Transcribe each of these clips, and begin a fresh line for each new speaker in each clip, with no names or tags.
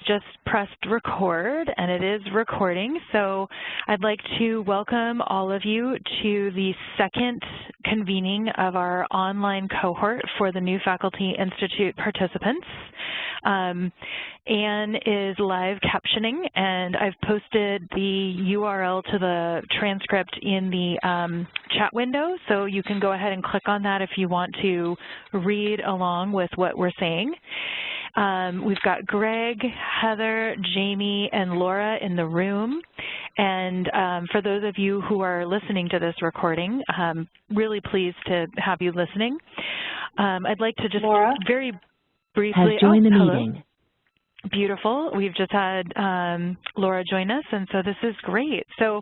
just pressed record, and it is recording. So I'd like to welcome all of you to the second convening of our online cohort for the New Faculty Institute participants. Anne is live captioning, and I've posted the URL to the transcript in the chat window, so you can go ahead and click on that if you want to read along with what we're saying. We've got Greg, Heather, Jamie, and Laura in the room. And for those of you who are listening to this recording, really pleased to have you listening. I'd like to just
Laura
very briefly—
has joined the meeting.
Beautiful. We've just had Laura join us, and so this is great. So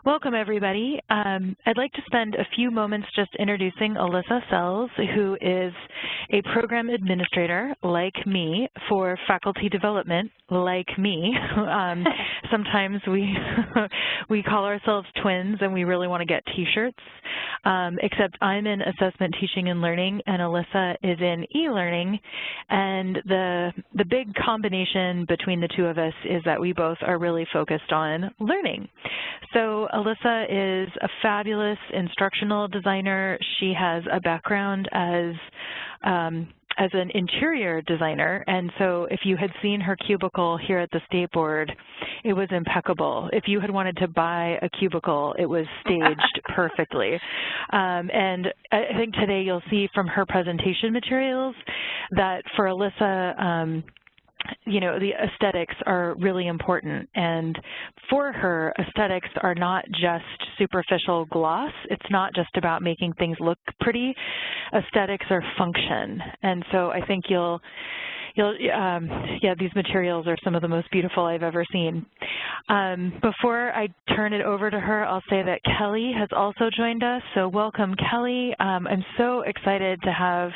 welcome, everybody. I'd like to spend a few moments just introducing Alissa Sells, who is a program administrator, like me, for faculty development, like me. Sometimes we call ourselves twins, and we really want to get T-shirts, except I'm in assessment, teaching, and learning, and Alissa is in e-learning, and the big combination between the two of us is that we both are really focused on learning. So Alissa is a fabulous instructional designer. She has a background as an interior designer, and so if you had seen her cubicle here at the State Board, it was impeccable. If you had wanted to buy a cubicle, it was staged perfectly. And I think today you'll see from her presentation materials that for Alissa, you know, the aesthetics are really important, and for her, aesthetics are not just superficial gloss. It's not just about making things look pretty. Aesthetics are function, and so I think yeah, these materials are some of the most beautiful I've ever seen. Before I turn it over to her, I'll say that Kelly has also joined us, so welcome, Kelly. I'm so excited to have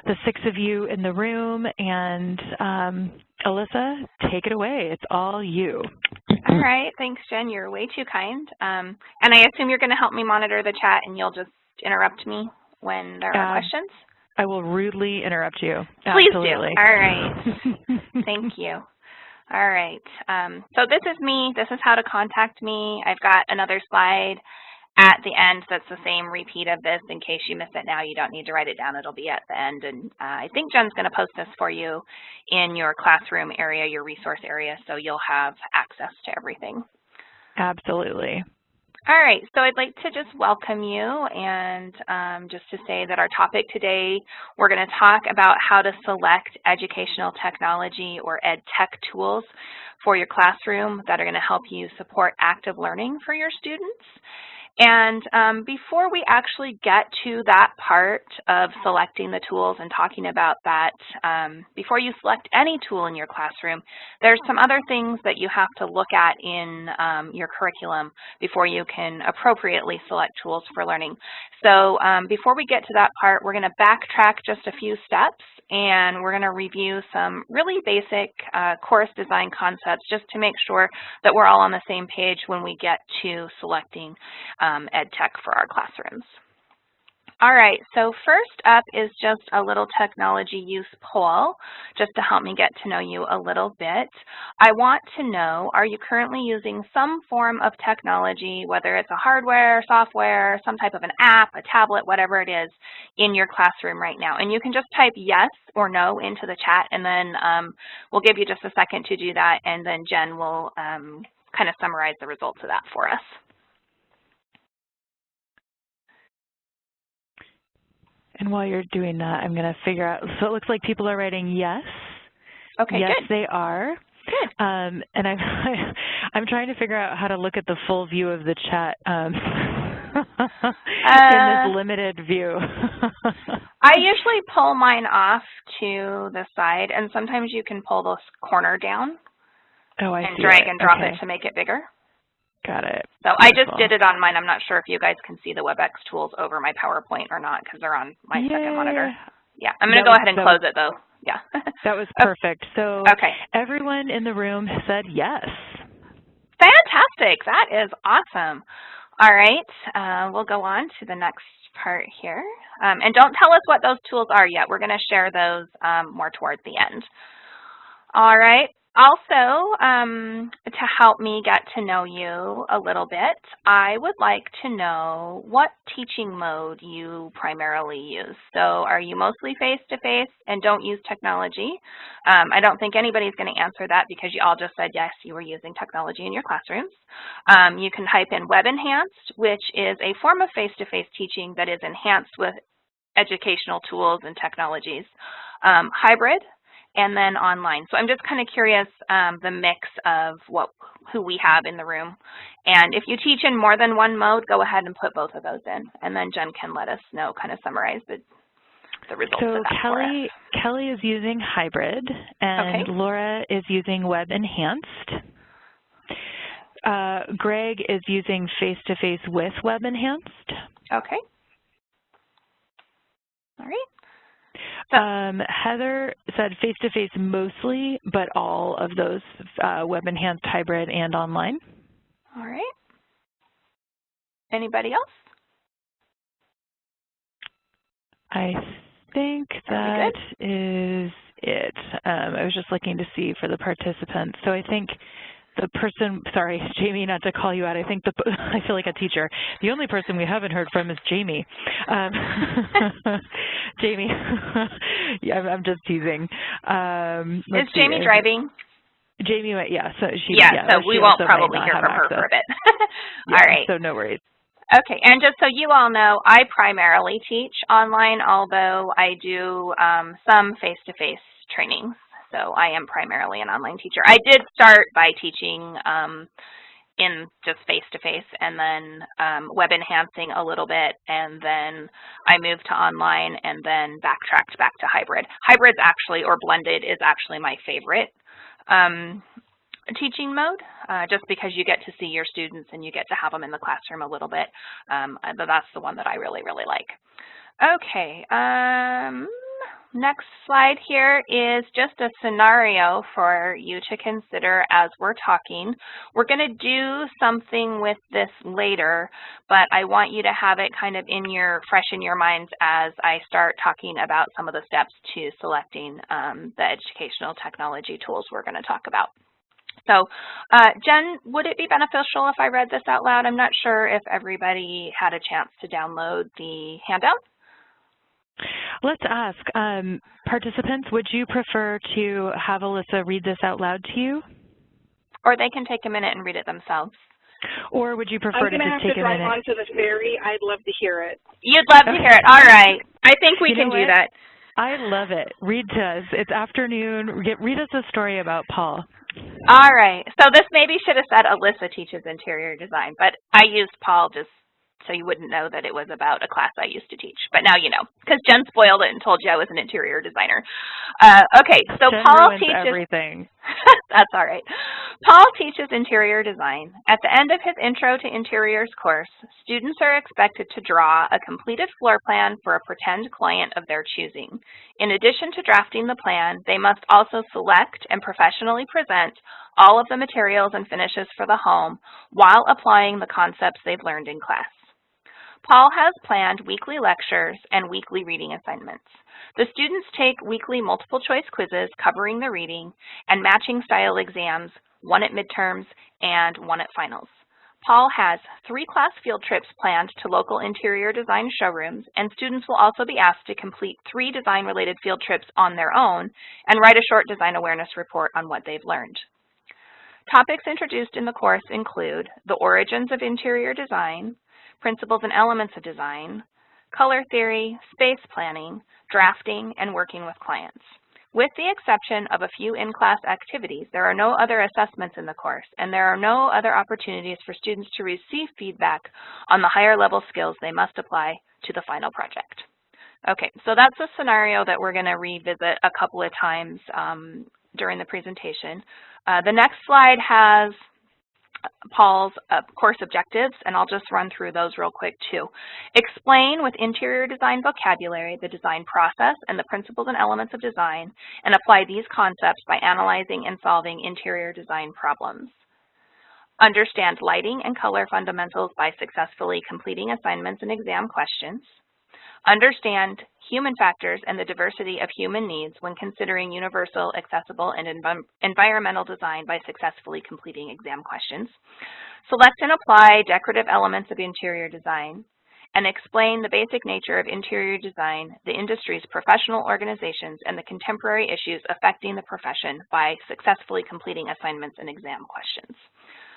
the 6 of you in the room, and Alissa, take it away. It's all you.
All right. Thanks, Jen. You're way too kind. And I assume you're going to help me monitor the chat, and you'll just interrupt me when there are questions?
I will rudely interrupt you.
Please
Absolutely.
do. All right. Thank you. All right. So this is me. This is how to contact me. I've got another slide at the end that's the same repeat of this. In case you miss it now, you don't need to write it down. It'll be at the end. And I think Jen's going to post this for you in your classroom area, your resource area, so you'll have access to everything.
Absolutely.
All right, so I'd like to just welcome you and just to say that our topic today, we're going to talk about how to select educational technology or ed tech tools for your classroom that are going to help you support active learning for your students. And before we actually get to that part of selecting the tools and talking about that, before you select any tool in your classroom, there's some other things that you have to look at in your curriculum before you can appropriately select tools for learning. So before we get to that part, we're going to backtrack just a few steps, and we're going to review some really basic course design concepts just to make sure that we're all on the same page when we get to selecting ed tech for our classrooms. All right, so first up is just a little technology use poll, just to help me get to know you a little bit. I want to know, are you currently using some form of technology, whether it's a hardware, software, some type of an app, a tablet, whatever it is, in your classroom right now? And you can just type yes or no into the chat, and then we'll give you just a second to do that, and then Jen will kind of summarize the results of that for us.
And while you're doing that, I'm going to figure out, so it looks like people are writing yes.
Okay,
yes,
good.
They are.
Good.
And I'm trying to figure out how to look at the full view of the chat in this limited view.
I usually pull mine off to the side, and sometimes you can pull this corner down and drag and drop it to make it bigger.
Got it.
So I just did it on mine. I'm not sure if you guys can see the WebEx tools over my PowerPoint or not because they're on my second monitor. Yeah, I'm going to go ahead and close it though. Yeah.
That was perfect. So everyone in the room said yes.
Fantastic. That is awesome. All right, we'll go on to the next part here. And don't tell us what those tools are yet. We're going to share those more towards the end. All right. Also, to help me get to know you a little bit, I would like to know what teaching mode you primarily use. So are you mostly face-to-face and don't use technology? I don't think anybody's going to answer that because you all just said yes, you were using technology in your classrooms. You can type in Web Enhanced, which is a form of face-to-face teaching that is enhanced with educational tools and technologies. Hybrid, and then online. So I'm just kind of curious the mix of who we have in the room. And if you teach in more than one mode, go ahead and put both of those in. And then Jen can let us know, kind of summarize the results of that for us.
Kelly is using hybrid, and
Okay.
Laura is using Web Enhanced. Greg is using face-to-face with Web Enhanced.
Okay. All right.
Heather said face-to-face mostly, but all of those Web Enhanced, hybrid, and online.
All right. Anybody else?
I think that is it. I was just looking to see for the participants. So I think the person, sorry, Jamie, not to call you out, I feel like a teacher. The only person we haven't heard from is Jamie. Jamie, yeah, I'm just teasing.
Is Jamie driving?
Jamie, yeah, so
so we won't probably hear from her for a bit.
Yeah,
all right.
So no worries.
Okay, and just so you all know, I primarily teach online, although I do some face-to-face trainings. So I am primarily an online teacher. I did start by teaching in just face-to-face and then web enhancing a little bit, and then I moved to online and then backtracked back to hybrid. Hybrid's actually, or blended, is actually my favorite teaching mode, just because you get to see your students and you get to have them in the classroom a little bit. But that's the one that I really, really like. Okay. Next slide here is just a scenario for you to consider as we're talking. We're going to do something with this later, but I want you to have it kind of fresh in your minds as I start talking about some of the steps to selecting the educational technology tools we're going to talk about. So, Jen, would it be beneficial if I read this out loud? I'm not sure if everybody had a chance to download the handout.
Let's ask, participants, would you prefer to have Alissa read this out loud to you?
Or they can take a minute and read it themselves.
Or would you prefer to just take a minute?
I'm going to have to drive onto the ferry. I'd love to hear it.
You'd love to hear it. All right. I think we can do that.
I love it. Read to us. It's afternoon. Read us a story about Paul.
All right. So this maybe should have said Alissa teaches interior design, but I used Paul just so you wouldn't know that it was about a class I used to teach. But now you know, because Jen spoiled it and told you I was an interior designer. Okay, so
Jen
Paul
ruins
teaches
everything.
That's all right. Paul teaches interior design. At the end of his Intro to Interiors course, students are expected to draw a completed floor plan for a pretend client of their choosing. In addition to drafting the plan, they must also select and professionally present all of the materials and finishes for the home while applying the concepts they've learned in class. Paul has planned weekly lectures and weekly reading assignments. The students take weekly multiple choice quizzes covering the reading and matching style exams, one at midterms and one at finals. Paul has 3 class field trips planned to local interior design showrooms, and students will also be asked to complete 3 design-related field trips on their own and write a short design awareness report on what they've learned. Topics introduced in the course include the origins of interior design, principles and elements of design, color theory, space planning, drafting, and working with clients. With the exception of a few in-class activities, there are no other assessments in the course, and there are no other opportunities for students to receive feedback on the higher level skills they must apply to the final project. Okay, so that's a scenario that we're going to revisit a couple of times during the presentation. The next slide has Paul's course objectives, and I'll just run through those real quick too. Explain with interior design vocabulary the design process and the principles and elements of design, and apply these concepts by analyzing and solving interior design problems. Understand lighting and color fundamentals by successfully completing assignments and exam questions. Understand human factors and the diversity of human needs when considering universal, accessible, and environmental design by successfully completing exam questions. Select and apply decorative elements of interior design, and explain the basic nature of interior design, the industry's professional organizations, and the contemporary issues affecting the profession by successfully completing assignments and exam questions.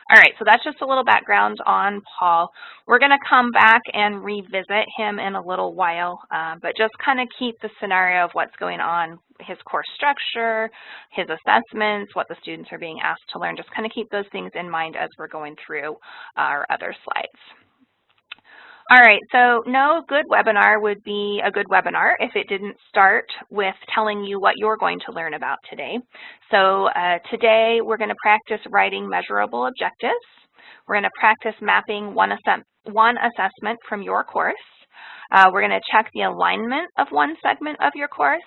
All right, so that's just a little background on Paul. We're going to come back and revisit him in a little while, but just kind of keep the scenario of what's going on, his course structure, his assessments, what the students are being asked to learn. Just kind of keep those things in mind as we're going through our other slides. All right, so no good webinar would be a good webinar if it didn't start with telling you what you're going to learn about today. So today we're going to practice writing measurable objectives. We're going to practice mapping one assessment from your course. We're going to check the alignment of one segment of your course,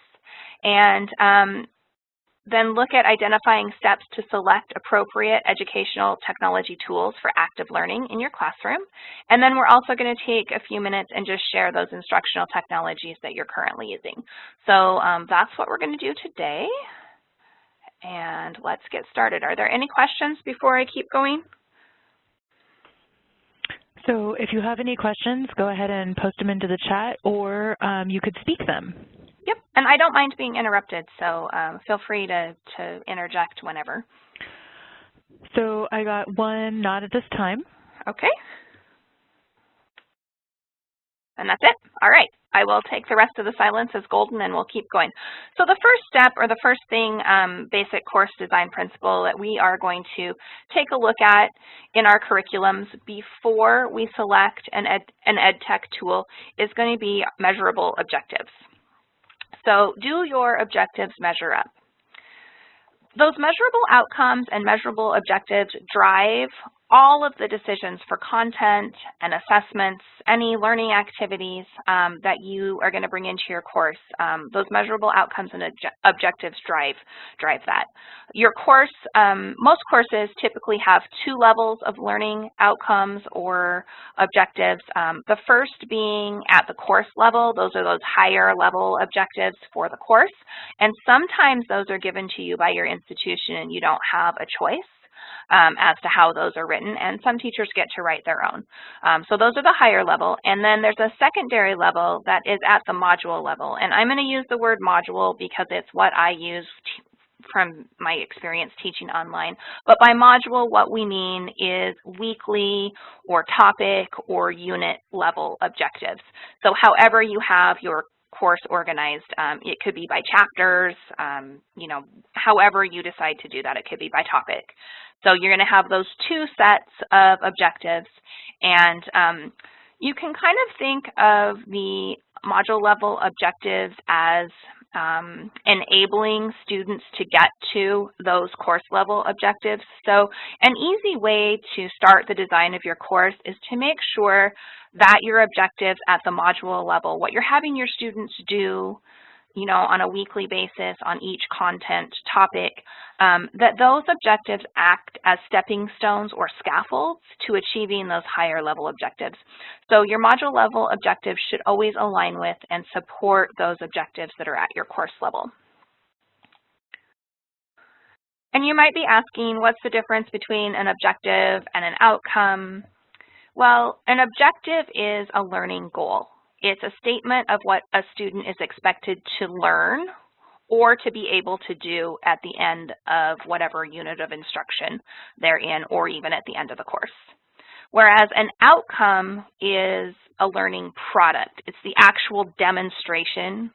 and then look at identifying steps to select appropriate educational technology tools for active learning in your classroom. And then we're also going to take a few minutes and just share those instructional technologies that you're currently using. So that's what we're going to do today. And let's get started. Are there any questions before I keep going?
So if you have any questions, go ahead and post them into the chat, or you could speak them.
Yep, and I don't mind being interrupted, so feel free to interject whenever.
So I got one not at this time.
Okay. And that's it. All right. I will take the rest of the silence as golden, and we'll keep going. So the first step, or the first thing, basic course design principle that we are going to take a look at in our curriculums before we select an ed tech tool is going to be measurable objectives. So do your objectives measure up? Those measurable outcomes and measurable objectives drive all of the decisions for content and assessments, any learning activities that you are going to bring into your course. Those measurable outcomes and objectives drive that. Your course, most courses typically have 2 levels of learning outcomes or objectives. The first being at the course level. Those are those higher level objectives for the course. And sometimes those are given to you by your institution and you don't have a choice as to how those are written, and some teachers get to write their own. So those are the higher level, and then there's a secondary level that is at the module level, and I'm going to use the word module because it's what I use from my experience teaching online. But by module, what we mean is weekly or topic or unit level objectives. So however you have your course organized, it could be by chapters, you know, however you decide to do that, it could be by topic. So you're going to have those 2 sets of objectives, and you can kind of think of the module level objectives as enabling students to get to those course level objectives. So an easy way to start the design of your course is to make sure that your objectives at the module level, what you're having your students do, you know, on a weekly basis on each content topic, that those objectives act as stepping stones or scaffolds to achieving those higher level objectives. So your module level objectives should always align with and support those objectives that are at your course level. And you might be asking, what's the difference between an objective and an outcome? Well, an objective is a learning goal. It's a statement of what a student is expected to learn or to be able to do at the end of whatever unit of instruction they're in, or even at the end of the course. Whereas an outcome is a learning product. It's the actual demonstration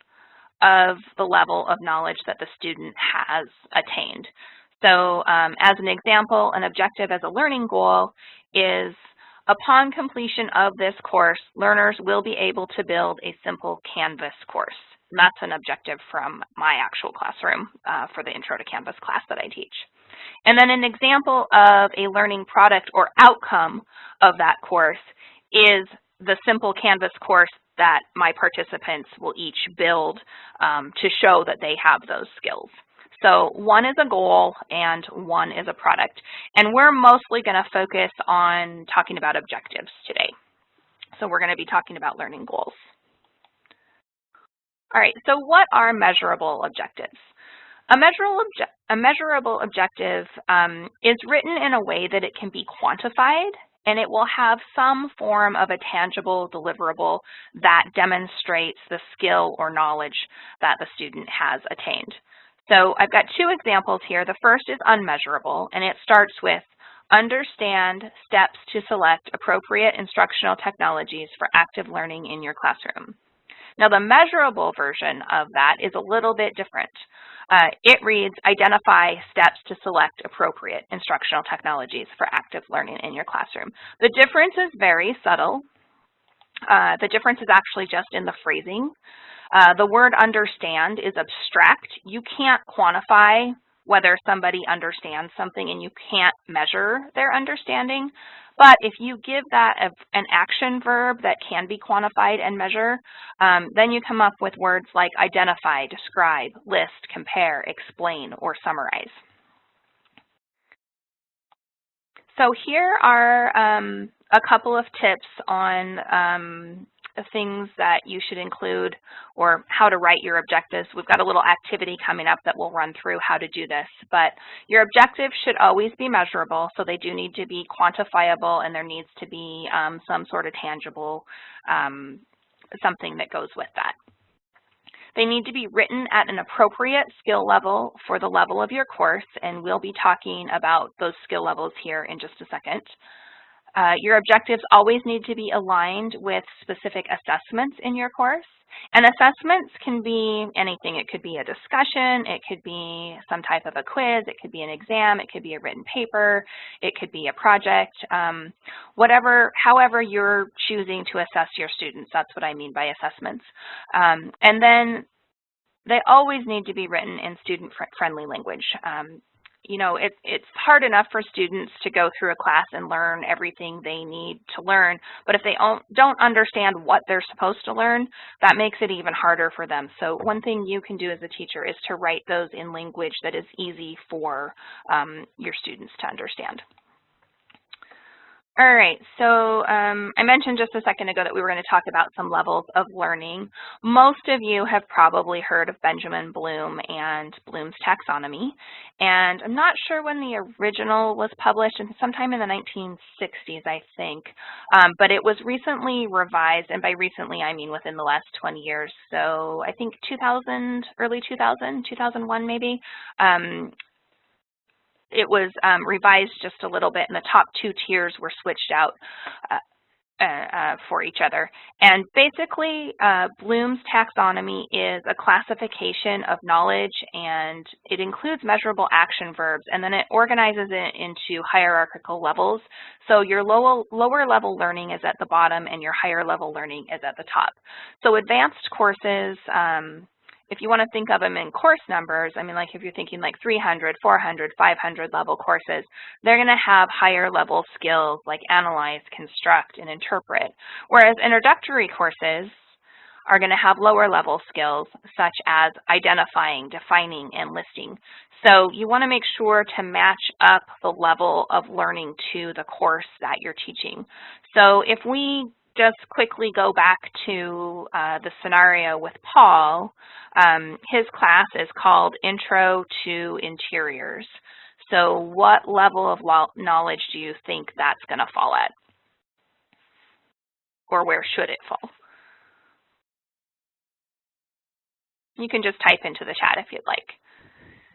of the level of knowledge that the student has attained. So as an example, an objective as a learning goal is, upon completion of this course, learners will be able to build a simple Canvas course. And that's an objective from my actual classroom for the Intro to Canvas class that I teach. And then an example of a learning product or outcome of that course is the simple Canvas course that my participants will each build to show that they have those skills. So one is a goal and one is a product. And we're mostly going to focus on talking about objectives today. So we're going to be talking about learning goals. All right, so what are measurable objectives? A measurable objective is written in a way that it can be quantified, and it will have some form of a tangible deliverable that demonstrates the skill or knowledge that the student has attained. So I've got two examples here. The first is unmeasurable, and it starts with understand steps to select appropriate instructional technologies for active learning in your classroom. Now, the measurable version of that is a little bit different. It reads, identify steps to select appropriate instructional technologies for active learning in your classroom. The difference is very subtle. The difference is actually just in the phrasing. The word understand is abstract. You can't quantify whether somebody understands something, and you can't measure their understanding. But if you give that an action verb that can be quantified and measured, then you come up with words like identify, describe, list, compare, explain, or summarize. So here are a couple of tips on things that you should include or how to write your objectives. We've got a little activity coming up that we'll run through how to do this, but your objectives should always be measurable, so they do need to be quantifiable, and there needs to be some sort of tangible something that goes with that. They need to be written at an appropriate skill level for the level of your course, and we'll be talking about those skill levels here in just a second. Your objectives always need to be aligned with specific assessments in your course. And assessments can be anything. It could be a discussion, it could be some type of a quiz, it could be an exam, it could be a written paper, it could be a project, however you're choosing to assess your students. That's what I mean by assessments. And then they always need to be written in student-friendly language. You know, it's hard enough for students to go through a class and learn everything they need to learn, but if they don't understand what they're supposed to learn, that makes it even harder for them. So one thing you can do as a teacher is to write those in language that is easy for your students to understand. All right, so I mentioned just a second ago that we were going to talk about some levels of learning. Most of you have probably heard of Benjamin Bloom and Bloom's taxonomy, and I'm not sure when the original was published, and sometime in the 1960s, I think, but it was recently revised, and by recently I mean within the last 20 years, so I think 2000, early 2000, 2001 maybe. It was revised just a little bit, and the top two tiers were switched out for each other. And basically, Bloom's taxonomy is a classification of knowledge, and it includes measurable action verbs, and then it organizes it into hierarchical levels. So your lower level learning is at the bottom, and your higher level learning is at the top. So advanced courses, if you want to think of them in course numbers, I mean, like if you're thinking like 300, 400, 500 level courses, they're going to have higher level skills like analyze, construct, and interpret. Whereas introductory courses are going to have lower level skills such as identifying, defining, and listing. So you want to make sure to match up the level of learning to the course that you're teaching. So if we just quickly go back to the scenario with Paul, his class is called Intro to Interiors. So what level of knowledge do you think that's going to fall at? Or where should it fall? You can just type into the chat if you'd like.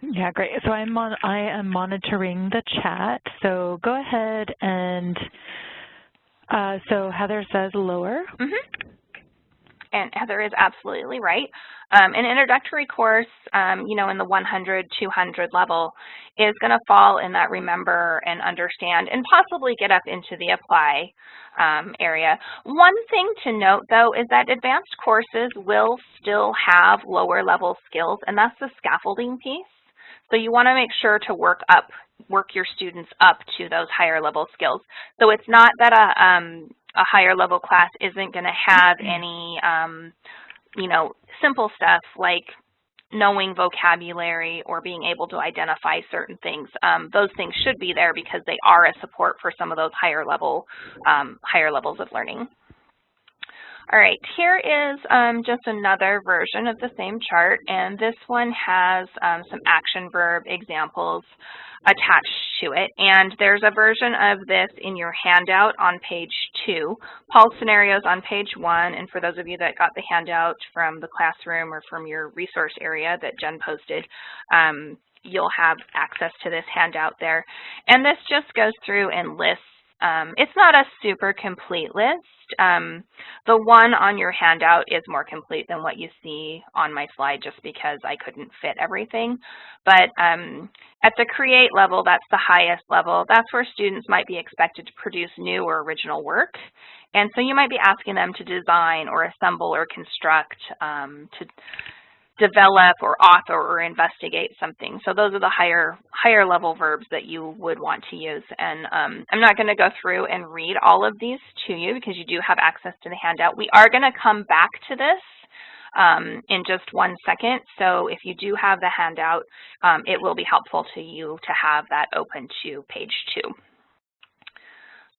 Yeah, great. So I am monitoring the chat. So go ahead and so Heather says lower.
Mm-hmm. And Heather is absolutely right. An introductory course, you know, in the 100, 200 level is going to fall in that remember and understand and possibly get up into the apply area. One thing to note, though, is that advanced courses will still have lower level skills, and that's the scaffolding piece. So you want to make sure to work your students up to those higher level skills. So it's not that a higher level class isn't going to have any, you know, simple stuff like knowing vocabulary or being able to identify certain things. Those things should be there because they are a support for some of those higher levels of learning. All right, here is just another version of the same chart, and this one has some action verb examples attached to it. And there's a version of this in your handout on page 2, Paul's scenarios on page 1, and for those of you that got the handout from the classroom or from your resource area that Jen posted, you'll have access to this handout there. And this just goes through and lists. It's not a super complete list. The one on your handout is more complete than what you see on my slide just because I couldn't fit everything. But at the create level, that's the highest level. That's where students might be expected to produce new or original work. And so you might be asking them to design or assemble or construct, to develop or author or investigate something. So those are the higher level verbs that you would want to use. And I'm not going to go through and read all of these to you because you do have access to the handout. We are going to come back to this in just 1 second. So if you do have the handout, it will be helpful to you to have that open to page 2.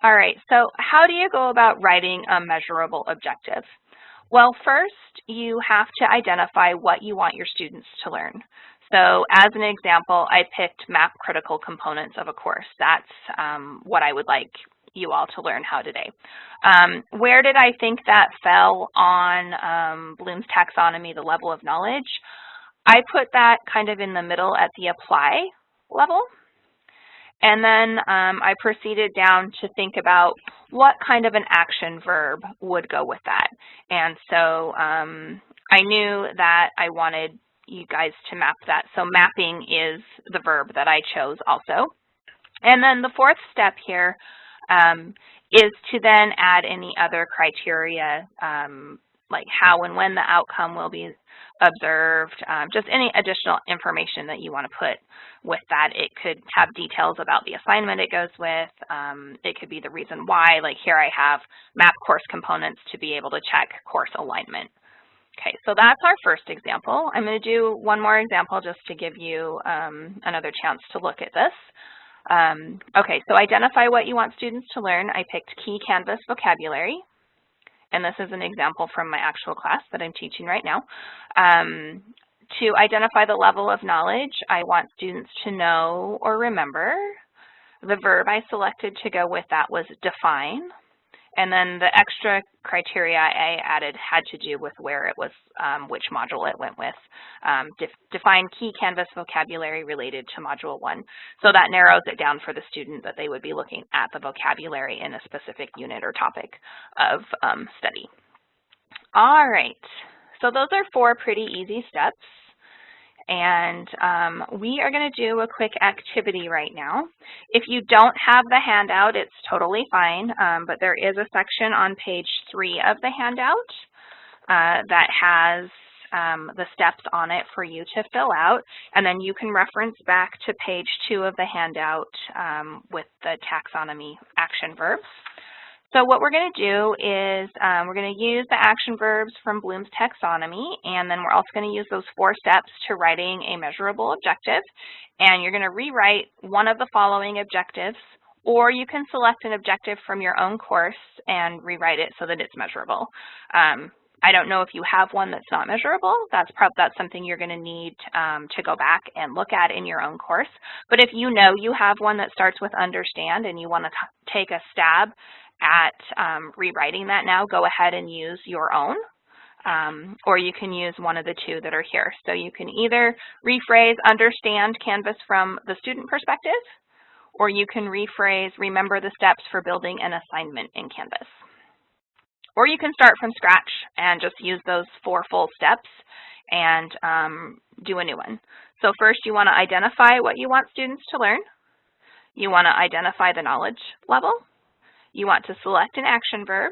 All right, so how do you go about writing a measurable objective? Well, first, you have to identify what you want your students to learn. So as an example, I picked map critical components of a course. That's what I would like you all to learn how today. Where did I think that fell on Bloom's taxonomy, the level of knowledge? I put that kind of in the middle at the apply level. And then I proceeded down to think about what kind of an action verb would go with that. And so I knew that I wanted you guys to map that. So mapping is the verb that I chose also. And then the fourth step here is to then add any other criteria, like how and when the outcome will be observed, just any additional information that you want to put with that. It could have details about the assignment it goes with. It could be the reason why, like here I have map course components to be able to check course alignment. Okay, so that's our first example. I'm going to do one more example just to give you another chance to look at this. Okay, so identify what you want students to learn. I picked key Canvas vocabulary. And this is an example from my actual class that I'm teaching right now. To identify the level of knowledge, I want students to know or remember. The verb I selected to go with that was define. And then the extra criteria I added had to do with where it was, which module it went with. Define key Canvas vocabulary related to Module 1. So that narrows it down for the student that they would be looking at the vocabulary in a specific unit or topic of study. All right, so those are 4 pretty easy steps. And we are going to do a quick activity right now. If you don't have the handout, it's totally fine, but there is a section on page 3 of the handout that has the steps on it for you to fill out, and then you can reference back to page 2 of the handout with the taxonomy action verbs. So what we're going to do is we're going to use the action verbs from Bloom's taxonomy, and then we're also going to use those 4 steps to writing a measurable objective. And you're going to rewrite one of the following objectives, or you can select an objective from your own course and rewrite it so that it's measurable. I don't know if you have one that's not measurable. That's something you're going to need to go back and look at in your own course. But if you know you have one that starts with understand and you want to take a stab at rewriting that now, go ahead and use your own, or you can use one of the 2 that are here. So you can either rephrase understand Canvas from the student perspective, or you can rephrase remember the steps for building an assignment in Canvas. Or you can start from scratch and just use those 4 full steps and do a new one. So first you want to identify what you want students to learn. You want to identify the knowledge level. You want to select an action verb,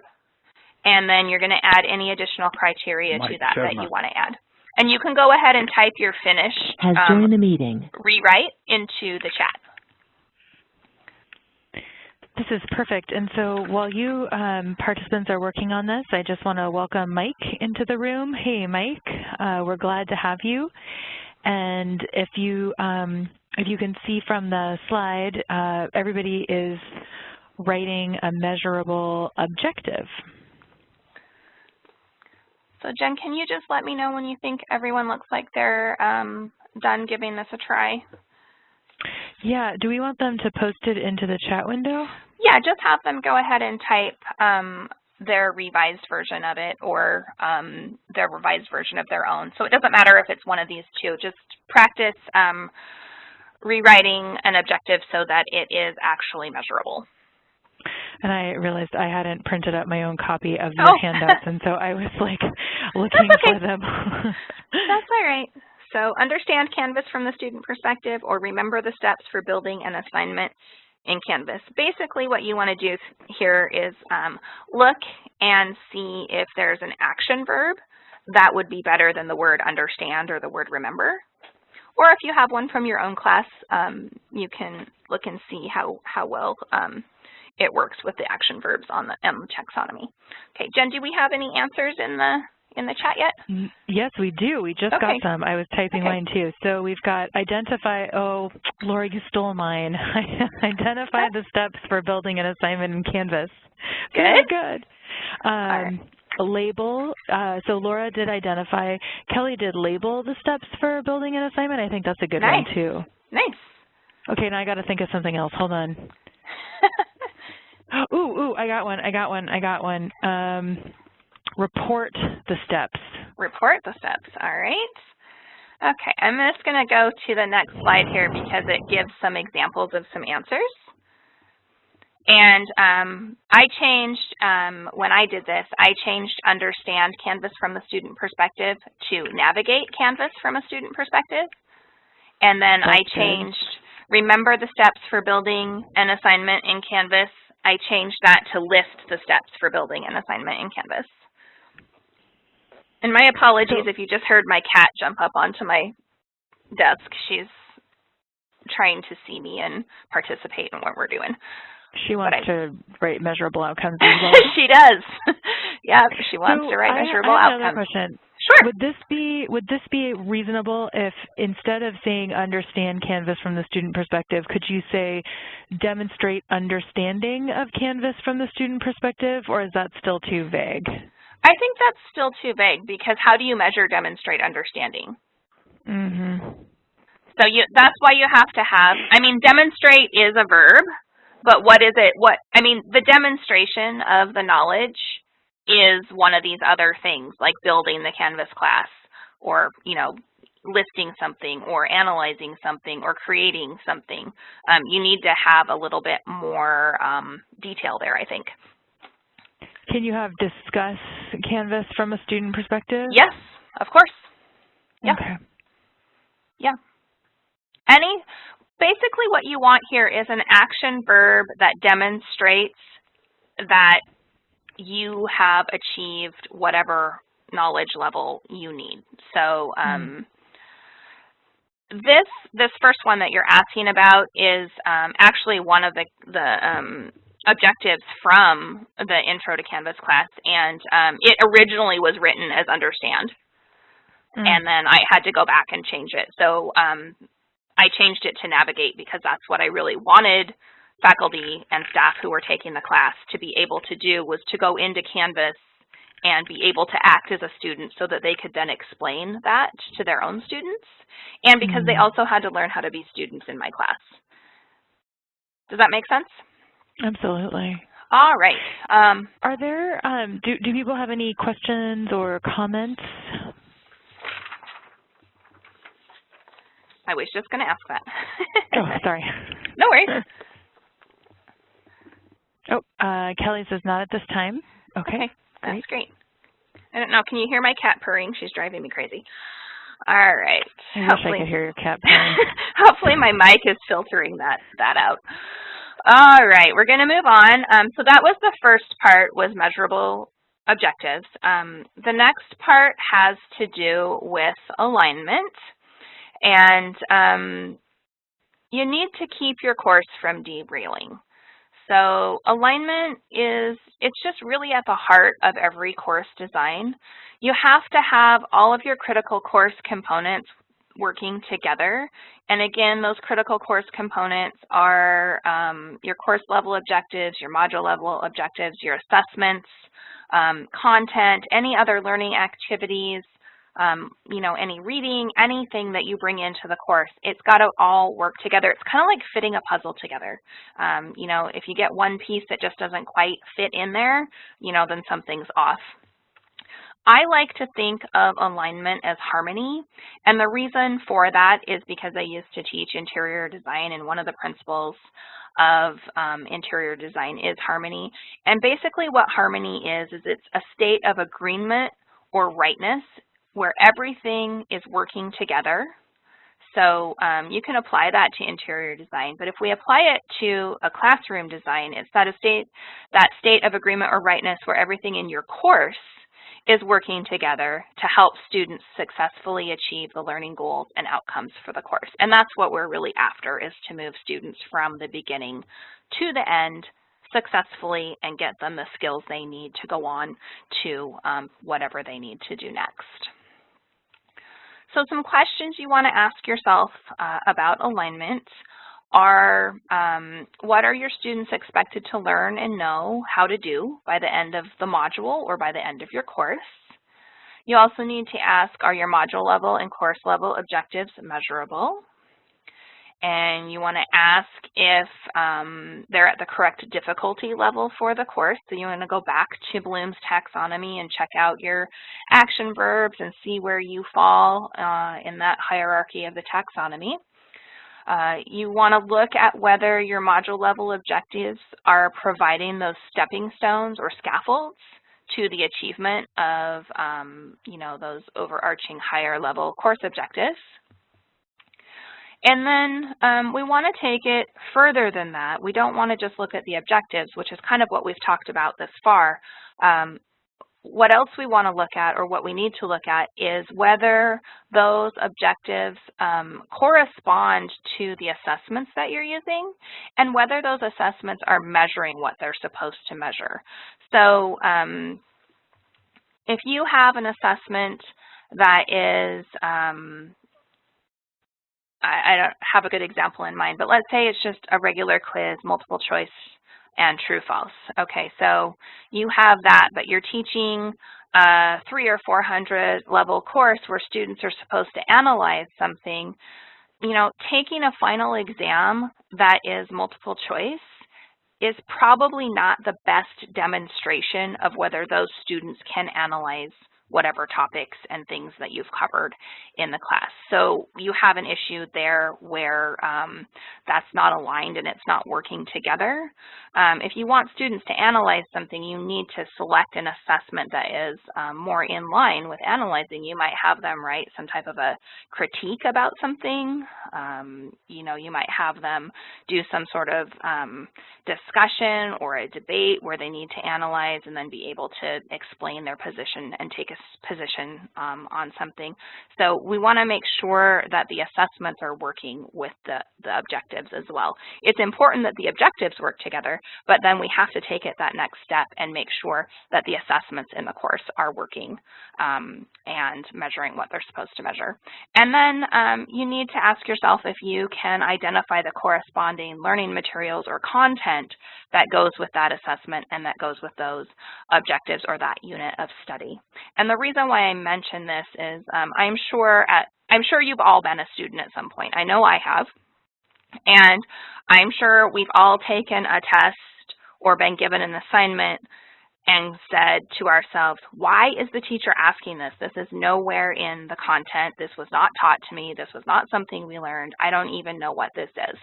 and then you're going to add any additional criteria to that you want to add. And you can go ahead and type your finished
joined the meeting.
Rewrite into the chat.
This is perfect. And so while you participants are working on this, I just want to welcome Mike into the room. Hey, Mike, we're glad to have you. And if you can see from the slide, everybody is writing a measurable objective.
So Jen, can you just let me know when you think everyone looks like they're done giving this a try?
Yeah, do we want them to post it into the chat window?
Yeah, just have them go ahead and type their revised version of it or their revised version of their own. So it doesn't matter if it's one of these two. Just practice rewriting an objective so that it is actually measurable.
And I realized I hadn't printed up my own copy of your handouts, and so I was like looking for them.
That's all right. So understand Canvas from the student perspective, or remember the steps for building an assignment in Canvas. Basically what you want to do here is look and see if there's an action verb that would be better than the word understand or the word remember. Or if you have one from your own class, you can look and see how well it works with the action verbs on the taxonomy. Okay, Jen, do we have any answers in the chat yet?
Yes, we do. We just got some. I was typing mine too. So we've got identify, oh, Laura, you stole mine. Identify the steps for building an assignment in Canvas. Very good. Label, so Laura did identify. Kelly did label the steps for building an assignment. I think that's a good one too. Nice. Okay, now I got to think of something else. Hold on. Ooh, I got one. Report the steps. Report the steps, all right. Okay, I'm just going to go to the next slide here because it gives some examples of some answers. And I changed, when I did this, I changed understand Canvas from the student perspective to navigate Canvas from a student perspective. And then I changed remember the steps for building an assignment in Canvas. I changed that to list the steps for building an assignment in Canvas. And my apologies if you just heard my cat jump up onto my desk. She's trying to see me and participate in what we're doing. She wants to write measurable outcomes as well. She does. Yeah, she wants to write measurable outcomes. I have another question. Sure. Would this be reasonable if instead of saying understand Canvas from the student perspective, could you say demonstrate understanding of Canvas from the student perspective, or is that still too vague? I think that's still too vague because how do you measure demonstrate understanding? So that's why you have to have, I mean, demonstrate is a verb, but what is it? The demonstration of the knowledge is one of these other things, like building the Canvas class or, listing something or analyzing something or creating something. You need to have a little bit more detail there, I think. Can you have discuss Canvas from a student perspective? Yes, of course. Yeah. Okay. Yeah. Basically what you want here is an action verb that demonstrates that you have achieved whatever knowledge level you need. So this first one that you're asking about is actually one of the objectives from the Intro to Canvas class, and it originally was written as understand, and then I had to go back and change it. So I changed it to navigate because that's what I really wanted faculty and staff who were taking the class to be able to do, was to go into Canvas and be able to act as a student so that they could then explain that to their own students, and because they also had to learn how to be students in my class. Does that make sense? Absolutely. All right. Are there, do people have any questions or comments? I was just going to ask that. Oh, sorry. No worries. Oh, Kelly says not at this time. Okay. That's great. I don't know. Can you hear my cat purring? She's driving me crazy. All right. I wish I could hear your cat purring. Hopefully my mic is filtering that out. All right. We're going to move on. So that was the first part, was measurable objectives. The next part has to do with alignment. And you need to keep your course from derailing. So alignment it's just really at the heart of every course design. You have to have all of your critical course components
working together. And again, those critical course components are your course level objectives, your module level objectives, your assessments, content, any other learning activities, you know, any reading, anything that you bring into the course. It's got to all work together. It's kind of like fitting a puzzle together. You know, if you get one piece that just doesn't quite fit in there, you know, then something's off. I like to think of alignment as harmony, and the reason for that is because I used to teach interior design, and one of the principles of interior design is harmony. And basically what harmony is it's a state of agreement or rightness where everything is working together. So you can apply that to interior design, but if we apply it to a classroom design, it's that state of agreement or rightness where everything in your course is working together to help students successfully achieve the learning goals and outcomes for the course. And that's what we're really after, is to move students from the beginning to the end successfully and get them the skills they need to go on to whatever they need to do next. So some questions you want to ask yourself about alignment are, what are your students expected to learn and know how to do by the end of the module or by the end of your course? You also need to ask, are your module level and course level objectives measurable? And you want to ask if they're at the correct difficulty level for the course. So you want to go back to Bloom's taxonomy and check out your action verbs and see where you fall in that hierarchy of the taxonomy. You want to look at whether your module level objectives are providing those stepping stones or scaffolds to the achievement of you know, those overarching higher level course objectives. And then we want to take it further than that. We don't want to just look at the objectives, which is kind of what we've talked about this far. What else we want to look at, or what we need to look at, is whether those objectives correspond to the assessments that you're using, and whether those assessments are measuring what they're supposed to measure. So if you have an assessment that is, I don't have a good example in mind, but let's say it's just a regular quiz, multiple choice, and true false. Okay, so you have that, but you're teaching a 300 or 400 level course where students are supposed to analyze something. You know, taking a final exam that is multiple choice is probably not the best demonstration of whether those students can analyze whatever topics and things that you've covered in the class. So you have an issue there where that's not aligned and it's not working together. If you want students to analyze something, you need to select an assessment that is more in line with analyzing. You might have them write some type of a critique about something. You know, you might have them do some sort of discussion or a debate where they need to analyze and then be able to explain their position and take a position on something. So we want to make sure that the assessments are working with the objectives as well. It's important that the objectives work together, but then we have to take it that next step and make sure that the assessments in the course are working and measuring what they're supposed to measure. And then you need to ask yourself if you can identify the corresponding learning materials or content that goes with that assessment and that goes with those objectives or that unit of study. And the reason why I mention this is I'm sure you've all been a student at some point. I know I have. And I'm sure we've all taken a test or been given an assignment and said to ourselves, why is the teacher asking this? This is nowhere in the content. This was not taught to me. This was not something we learned. I don't even know what this is.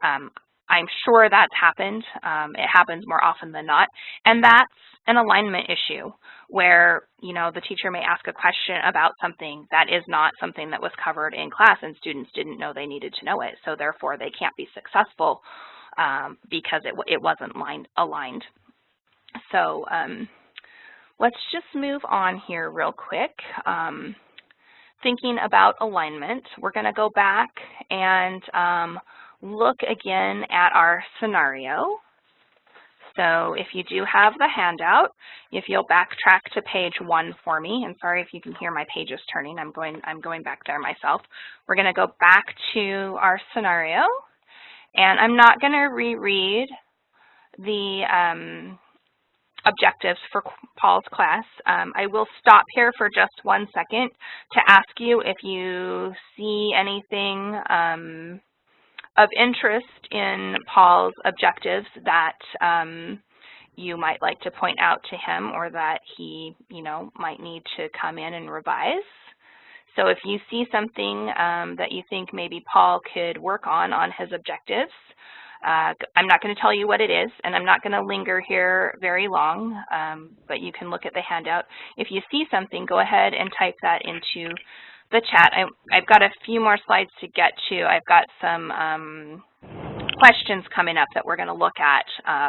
I'm sure that's happened. It happens more often than not. And that's an alignment issue where, you know, the teacher may ask a question about something that is not something that was covered in class and students didn't know they needed to know it. So therefore they can't be successful because it wasn't aligned. So let's just move on here real quick. Thinking about alignment, we're going to go back and look again at our scenario. So if you do have the handout, if you'll backtrack to page 1 for me, and sorry if you can hear my pages turning, I'm going back there myself. We're going to go back to our scenario, and I'm not going to reread the objectives for Paul's class. I will stop here for just 1 second to ask you if you see anything of interest in Paul's objectives that you might like to point out to him, or that he, might need to come in and revise. So if you see something that you think maybe Paul could work on his objectives, I'm not going to tell you what it is, and I'm not going to linger here very long, but you can look at the handout. If you see something, go ahead and type that into the chat. I've got a few more slides to get to. I've got some questions coming up that we're going to look at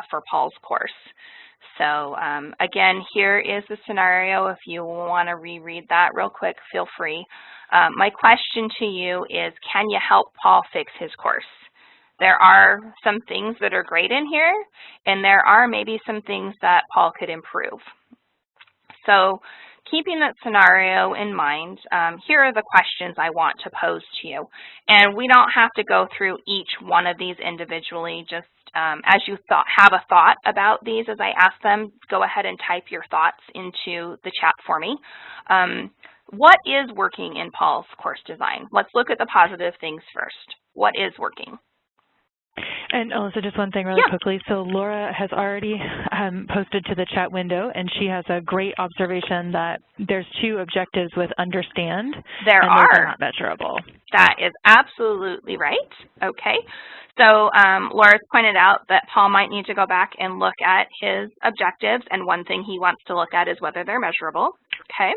for Paul's course. So again, here is the scenario. If you want to reread that real quick, feel free. My question to you is, can you help Paul fix his course? There are some things that are great in here, and there are maybe some things that Paul could improve. So keeping that scenario in mind, here are the questions I want to pose to you. And we don't have to go through each one of these individually. Just as you have a thought about these as I ask them, go ahead and type your thoughts into the chat for me. What is working in Paul's course design? Let's look at the positive things first. What is working?
And Alissa, just one thing really quickly. So Laura has already posted to the chat window, and she has a great observation that there's 2 objectives with understand.
Those are
not measurable.
That is absolutely right. Okay. So Laura's pointed out that Paul might need to go back and look at his objectives, and one thing he wants to look at is whether they're measurable. Okay.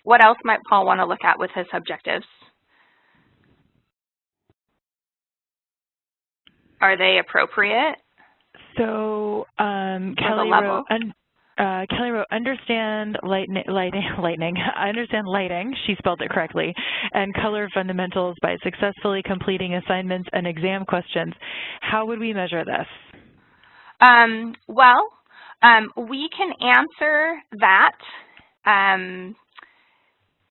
What else might Paul want to look at with his objectives? Are they appropriate?
So Kelly wrote, understand lighting. I understand lighting. She spelled it correctly. And color fundamentals by successfully completing assignments and exam questions. How would we measure this?
We can answer that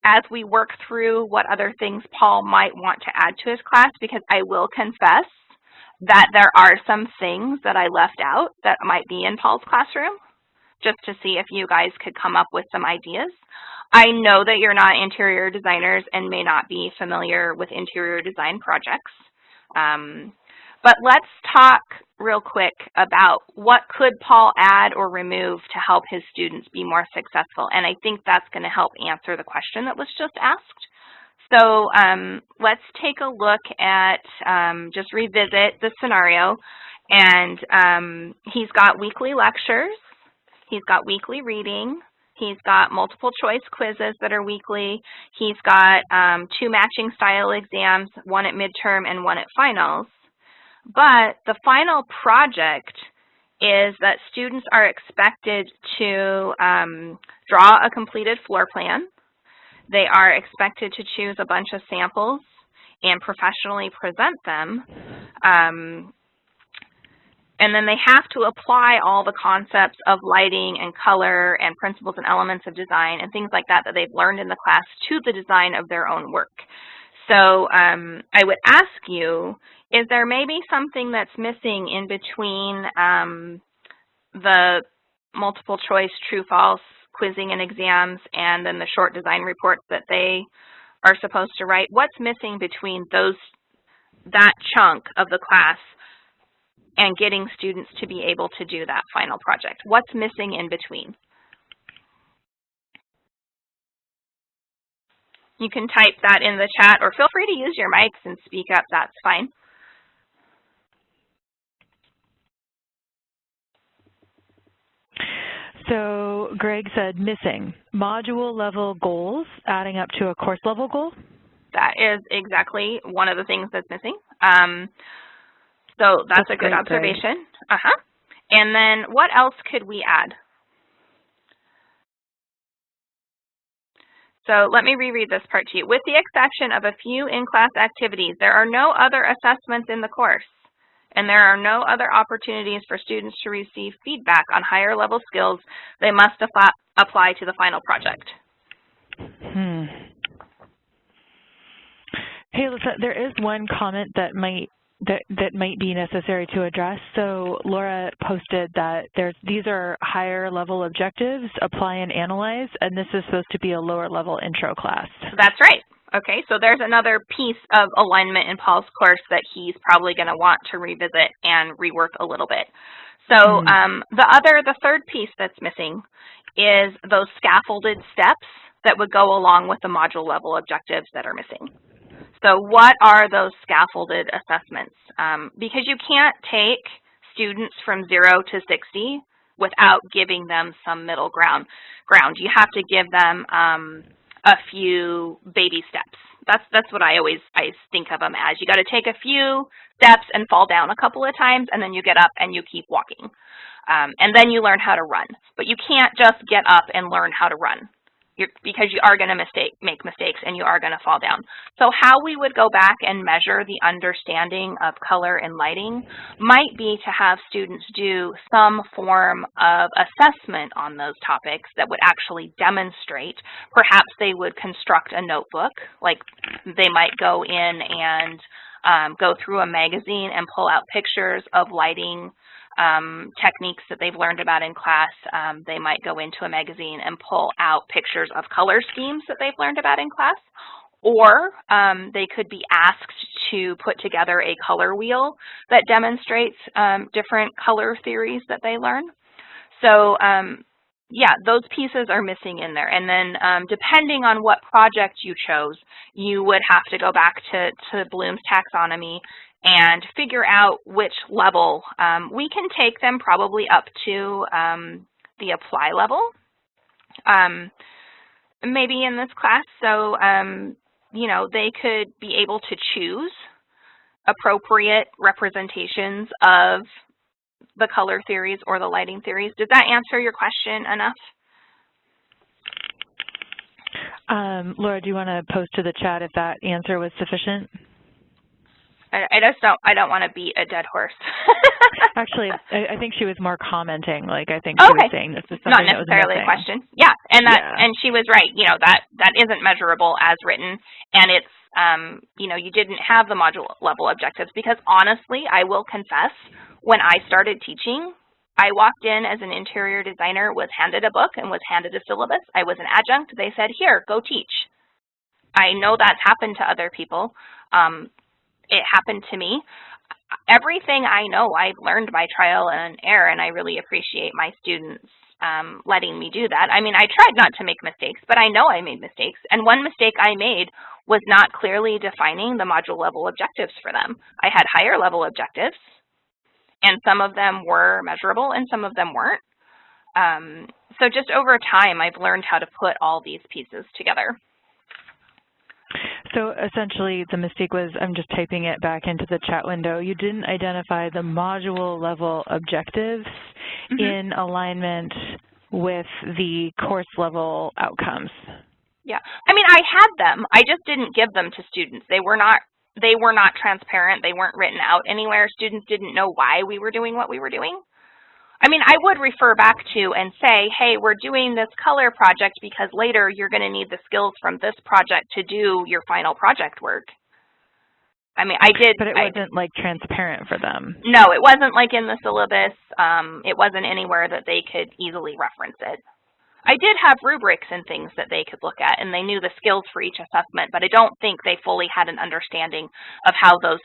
as we work through what other things Paul might want to add to his class, because I will confess that there are some things that I left out that might be in Paul's classroom, just to see if you guys could come up with some ideas. I know that you're not interior designers and may not be familiar with interior design projects, but let's talk real quick about what could Paul add or remove to help his students be more successful, and I think that's going to help answer the question that was just asked. So let's take a look at, just revisit the scenario, and he's got weekly lectures, he's got weekly reading, he's got multiple choice quizzes that are weekly, he's got 2 matching style exams, 1 at midterm and 1 at finals. But the final project is that students are expected to draw a completed floor plan. They are expected to choose a bunch of samples and professionally present them. And then they have to apply all the concepts of lighting and color and principles and elements of design and things like that that they've learned in the class to the design of their own work. So I would ask you, is there maybe something that's missing in between the multiple choice, true, false, quizzing and exams, and then the short design reports that they are supposed to write? What's missing between that chunk of the class and getting students to be able to do that final project? What's missing in between? You can type that in the chat, or feel free to use your mics and speak up. That's fine.
So Greg said missing module level goals adding up to a course level goal.
That is exactly one of the things that's missing. So that's a good observation. And then what else could we add? So let me reread this part to you. With the exception of a few in-class activities, there are no other assessments in the course. and there are no other opportunities for students to receive feedback on higher level skills they must apply to the final project.
Hey, Alissa, there is one comment that might be necessary to address. So Laura posted that these are higher level objectives, apply and analyze, and this is supposed to be a lower level intro class.
That's right. Okay, so there's another piece of alignment in Paul's course that he's probably going to want to revisit and rework a little bit. So the third piece that's missing is those scaffolded steps that would go along with the module level objectives that are missing. So what are those scaffolded assessments? Because you can't take students from 0 to 60 without giving them some middle ground. You have to give them a few baby steps. That's what I think of them as. You got to take a few steps and fall down a couple of times, and then you get up and you keep walking. And then you learn how to run. But you can't just get up and learn how to run, because you are going to make mistakes and you are going to fall down. So how we would go back and measure the understanding of color and lighting might be to have students do some form of assessment on those topics that would actually demonstrate. Perhaps they would construct a notebook, like they might go in and go through a magazine and pull out pictures of lighting techniques that they've learned about in class. They might go into a magazine and pull out pictures of color schemes that they've learned about in class, or they could be asked to put together a color wheel that demonstrates different color theories that they learn. So yeah, those pieces are missing in there. And then depending on what project you chose, you would have to go back to Bloom's taxonomy and figure out which level. We can take them probably up to the apply level, maybe in this class. So, you know, they could be able to choose appropriate representations of the color theories or the lighting theories. Did that answer your question enough?
Laura, do you want to post to the chat if that answer was sufficient?
I don't want to beat a dead horse.
Actually, I think she was more commenting. Like, I think she was saying this is something
not necessarily a question. Yeah, and and she was right. You know, that isn't measurable as written, and it's you know, you didn't have the module level objectives, because honestly, I will confess, when I started teaching, I walked in as an interior designer, was handed a book and was handed a syllabus. I was an adjunct. They said, "Here, go teach." I know that's happened to other people. It happened to me. Everything I know, I've learned by trial and error, and I really appreciate my students letting me do that. I mean, I tried not to make mistakes, but I know I made mistakes. And one mistake I made was not clearly defining the module level objectives for them. I had higher level objectives, and some of them were measurable and some of them weren't. So just over time, I've learned how to put all these pieces together.
So essentially the mistake was, I'm just typing it back into the chat window, you didn't identify the module level objectives in alignment with the course level outcomes.
Yeah, I mean, I had them, I just didn't give them to students. They were not transparent, they weren't written out anywhere. Students didn't know why we were doing what we were doing. I mean, I would refer back to and say, hey, we're doing this color project because later you're going to need the skills from this project to do your final project work. I mean, I did.
But it wasn't like transparent for them.
No, it wasn't like in the syllabus. It wasn't anywhere that they could easily reference it. I did have rubrics and things that they could look at, and they knew the skills for each assessment, but I don't think they fully had an understanding of how those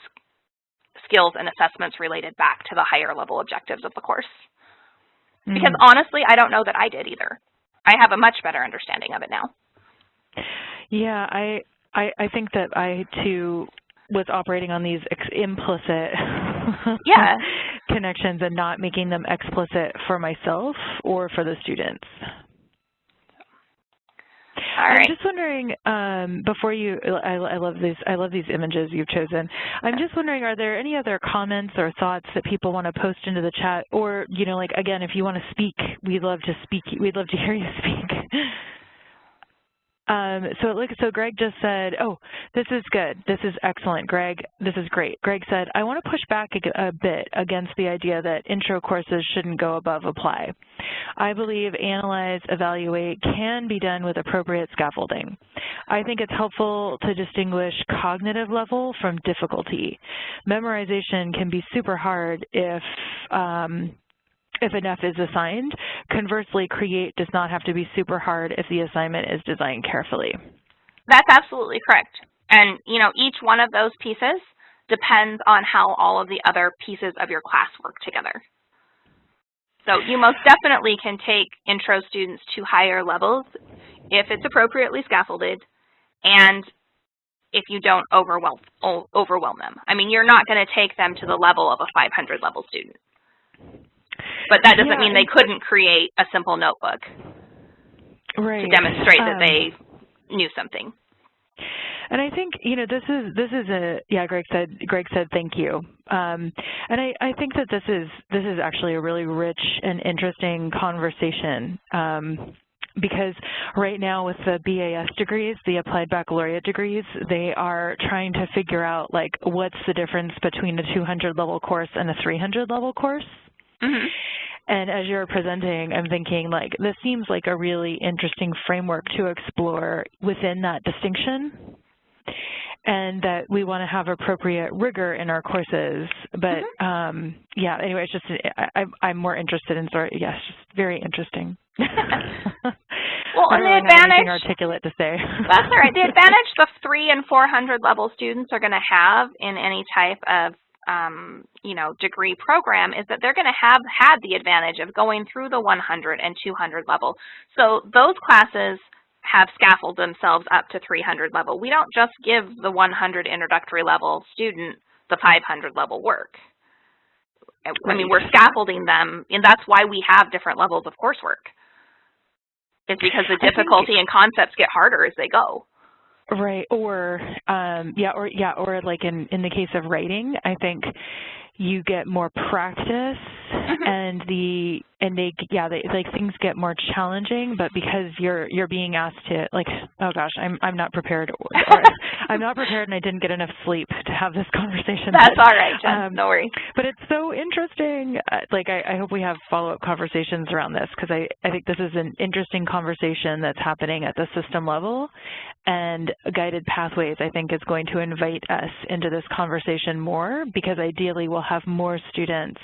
skills and assessments related back to the higher level objectives of the course. Because honestly, I don't know that I did either. I have a much better understanding of it now.
Yeah, I think that I too was operating on these implicit connections and not making them explicit for myself or for the students.
All right.
I'm just wondering, before you, I love these images you've chosen. I'm just wondering, are there any other comments or thoughts that people want to post into the chat, or, you know, like, again, if you want to speak, we'd love to hear you speak. So Greg just said, oh, this is good. This is excellent, Greg. This is great. Greg said, I want to push back a bit against the idea that intro courses shouldn't go above apply. I believe analyze, evaluate can be done with appropriate scaffolding. I think it's helpful to distinguish cognitive level from difficulty. Memorization can be super hard if enough is assigned. Conversely, create does not have to be super hard if the assignment is designed carefully.
That's absolutely correct. And, you know, each one of those pieces depends on how all of the other pieces of your class work together. So you most definitely can take intro students to higher levels if it's appropriately scaffolded and if you don't overwhelm them. I mean, you're not going to take them to the level of a 500 level student. But that doesn't mean they couldn't create a simple notebook to demonstrate that they knew something.
And I think, you know, this is Greg said thank you. And I think that this is actually a really rich and interesting conversation. Because right now with the BAS degrees, the Applied Baccalaureate degrees, they are trying to figure out, like, what's the difference between a 200 level course and a 300 level course. Mm-hmm. And as you're presenting, I'm thinking, like, this seems like a really interesting framework to explore within that distinction, and that we want to have appropriate rigor in our courses. But, yeah, anyway, it's just, I'm more interested in just very interesting.
Well,
I don't really have anything articulate to say.
That's all right. The advantage the 300 and 400 level students are going to have in any type of you know, degree program is that they're going to have had the advantage of going through the 100 and 200 level. So those classes have scaffolded themselves up to 300 level. We don't just give the 100 introductory level student the 500 level work. I mean, we're scaffolding them, and that's why we have different levels of coursework. It's because the difficulty and concepts get harder as they go.
Right, or like in the case of writing, I think you get more practice, and things get more challenging. But because you're being asked to, like, oh gosh, I'm not prepared, or I'm not prepared, and I didn't get enough sleep to have this conversation.
That's all right, Jen. No worries.
But it's so interesting. Like, I hope we have follow-up conversations around this, because I think this is an interesting conversation that's happening at the system level, and Guided Pathways, I think, is going to invite us into this conversation more, because ideally we'll have more students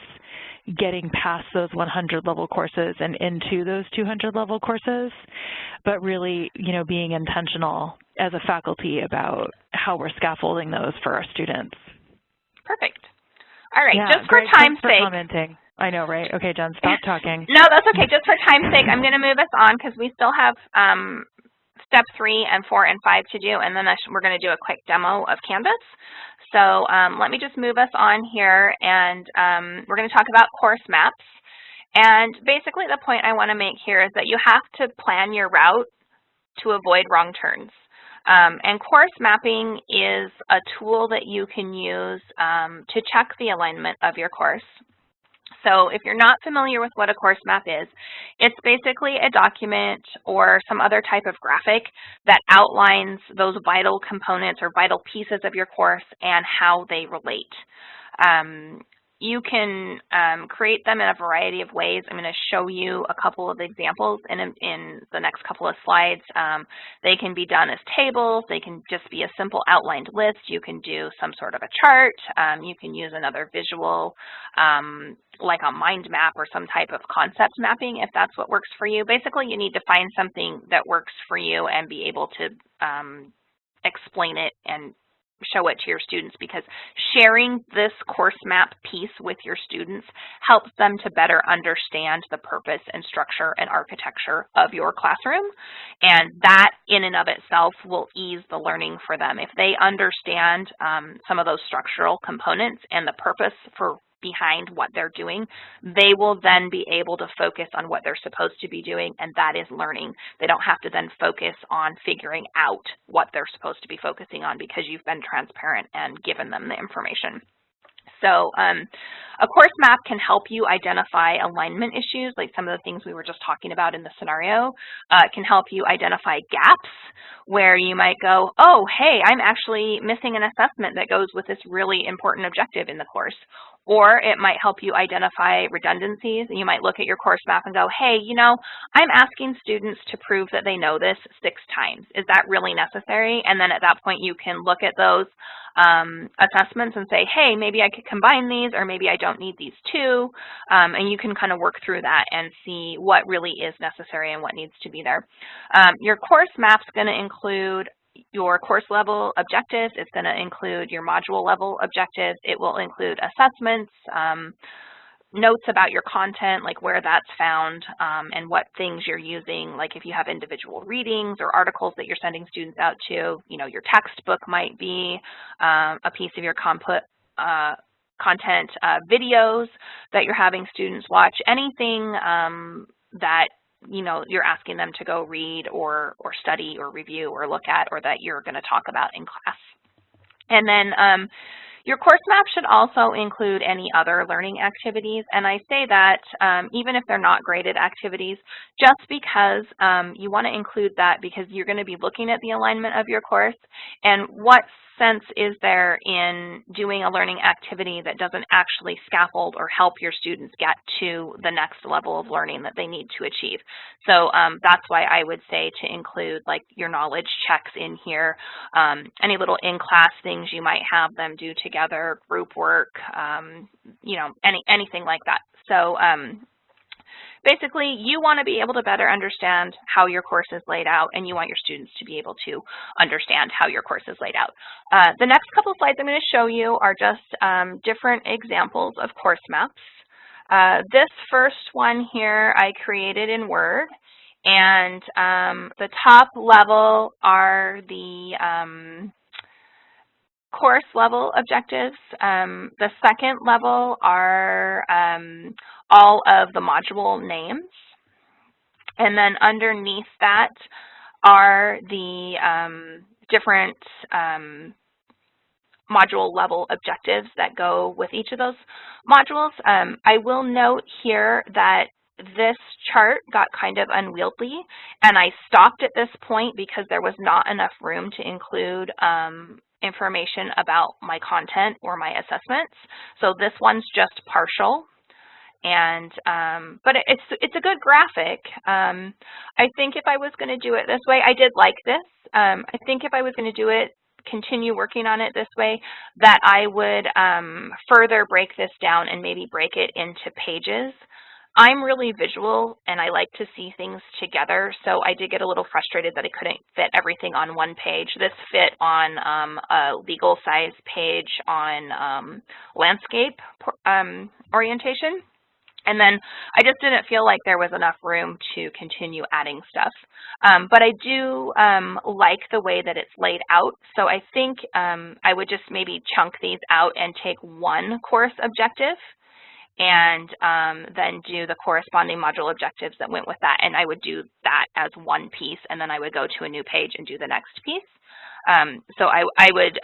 getting past those 100 level courses and into those 200 level courses, but really, you know, being intentional as a faculty about how we're scaffolding those for our students.
Perfect. All right,
yeah,
just for time's sake.
Commenting. I know, right? Okay, Jen, stop talking.
No, that's okay. Just for time's sake, I'm going to move us on because we still have step 3 and 4 and 5 to do, and then we're going to do a quick demo of Canvas. So let me just move us on here, and we're going to talk about course maps. And basically the point I want to make here is that you have to plan your route to avoid wrong turns. And course mapping is a tool that you can use to check the alignment of your course. So if you're not familiar with what a course map is, it's basically a document or some other type of graphic that outlines those vital components or vital pieces of your course and how they relate. You can create them in a variety of ways. I'm going to show you a couple of examples in the next couple of slides. They can be done as tables. They can just be a simple outlined list. You can do some sort of a chart. You can use another visual like a mind map or some type of concept mapping if that's what works for you. Basically, you need to find something that works for you and be able to explain it and show it to your students, because sharing this course map piece with your students helps them to better understand the purpose and structure and architecture of your classroom. And that in and of itself will ease the learning for them. If they understand some of those structural components and the purpose behind what they're doing, they will then be able to focus on what they're supposed to be doing, and that is learning. They don't have to then focus on figuring out what they're supposed to be focusing on because you've been transparent and given them the information. So a course map can help you identify alignment issues, like some of the things we were just talking about in the scenario. It can help you identify gaps where you might go, oh, hey, I'm actually missing an assessment that goes with this really important objective in the course. Or it might help you identify redundancies, and you might look at your course map and go, hey, you know, I'm asking students to prove that they know this 6 times. Is that really necessary? And then at that point, you can look at those assessments and say, hey, maybe I could combine these, or maybe I don't need these too. And you can kind of work through that and see what really is necessary and what needs to be there. Your course map's going to include your course level objectives. It's going to include your module level objectives. It will include assessments, notes about your content, like where that's found, and what things you're using, like if you have individual readings or articles that you're sending students out to. You know, your textbook might be a piece of your content, videos that you're having students watch, anything that you know you're asking them to go read or study or review or look at, or that you're going to talk about in class. And then your course map should also include any other learning activities, and I say that even if they're not graded activities, just because you want to include that because you're going to be looking at the alignment of your course, and what sense is there in doing a learning activity that doesn't actually scaffold or help your students get to the next level of learning that they need to achieve. So that's why I would say to include like your knowledge checks in here, any little in-class things you might have them do together, group work, you know, anything like that. So basically, you want to be able to better understand how your course is laid out, and you want your students to be able to understand how your course is laid out. The next couple of slides I'm going to show you are just different examples of course maps. This first one here I created in Word, and the top level are the course level objectives. The second level are all of the module names. And then underneath that are the different module level objectives that go with each of those modules. I will note here that this chart got kind of unwieldy, and I stopped at this point because there was not enough room to include information about my content or my assessments. So this one's just partial. And but it's a good graphic. I think if I was going to do it this way, I did like this. I think if I was going to do it, continue working on it this way, that I would further break this down and maybe break it into pages. I'm really visual, and I like to see things together, so I did get a little frustrated that I couldn't fit everything on one page. This fit on a legal size page on landscape orientation. And then I just didn't feel like there was enough room to continue adding stuff. But I do like the way that it's laid out. So I think I would just maybe chunk these out and take one course objective and then do the corresponding module objectives that went with that. And I would do that as one piece, and then I would go to a new page and do the next piece. So I would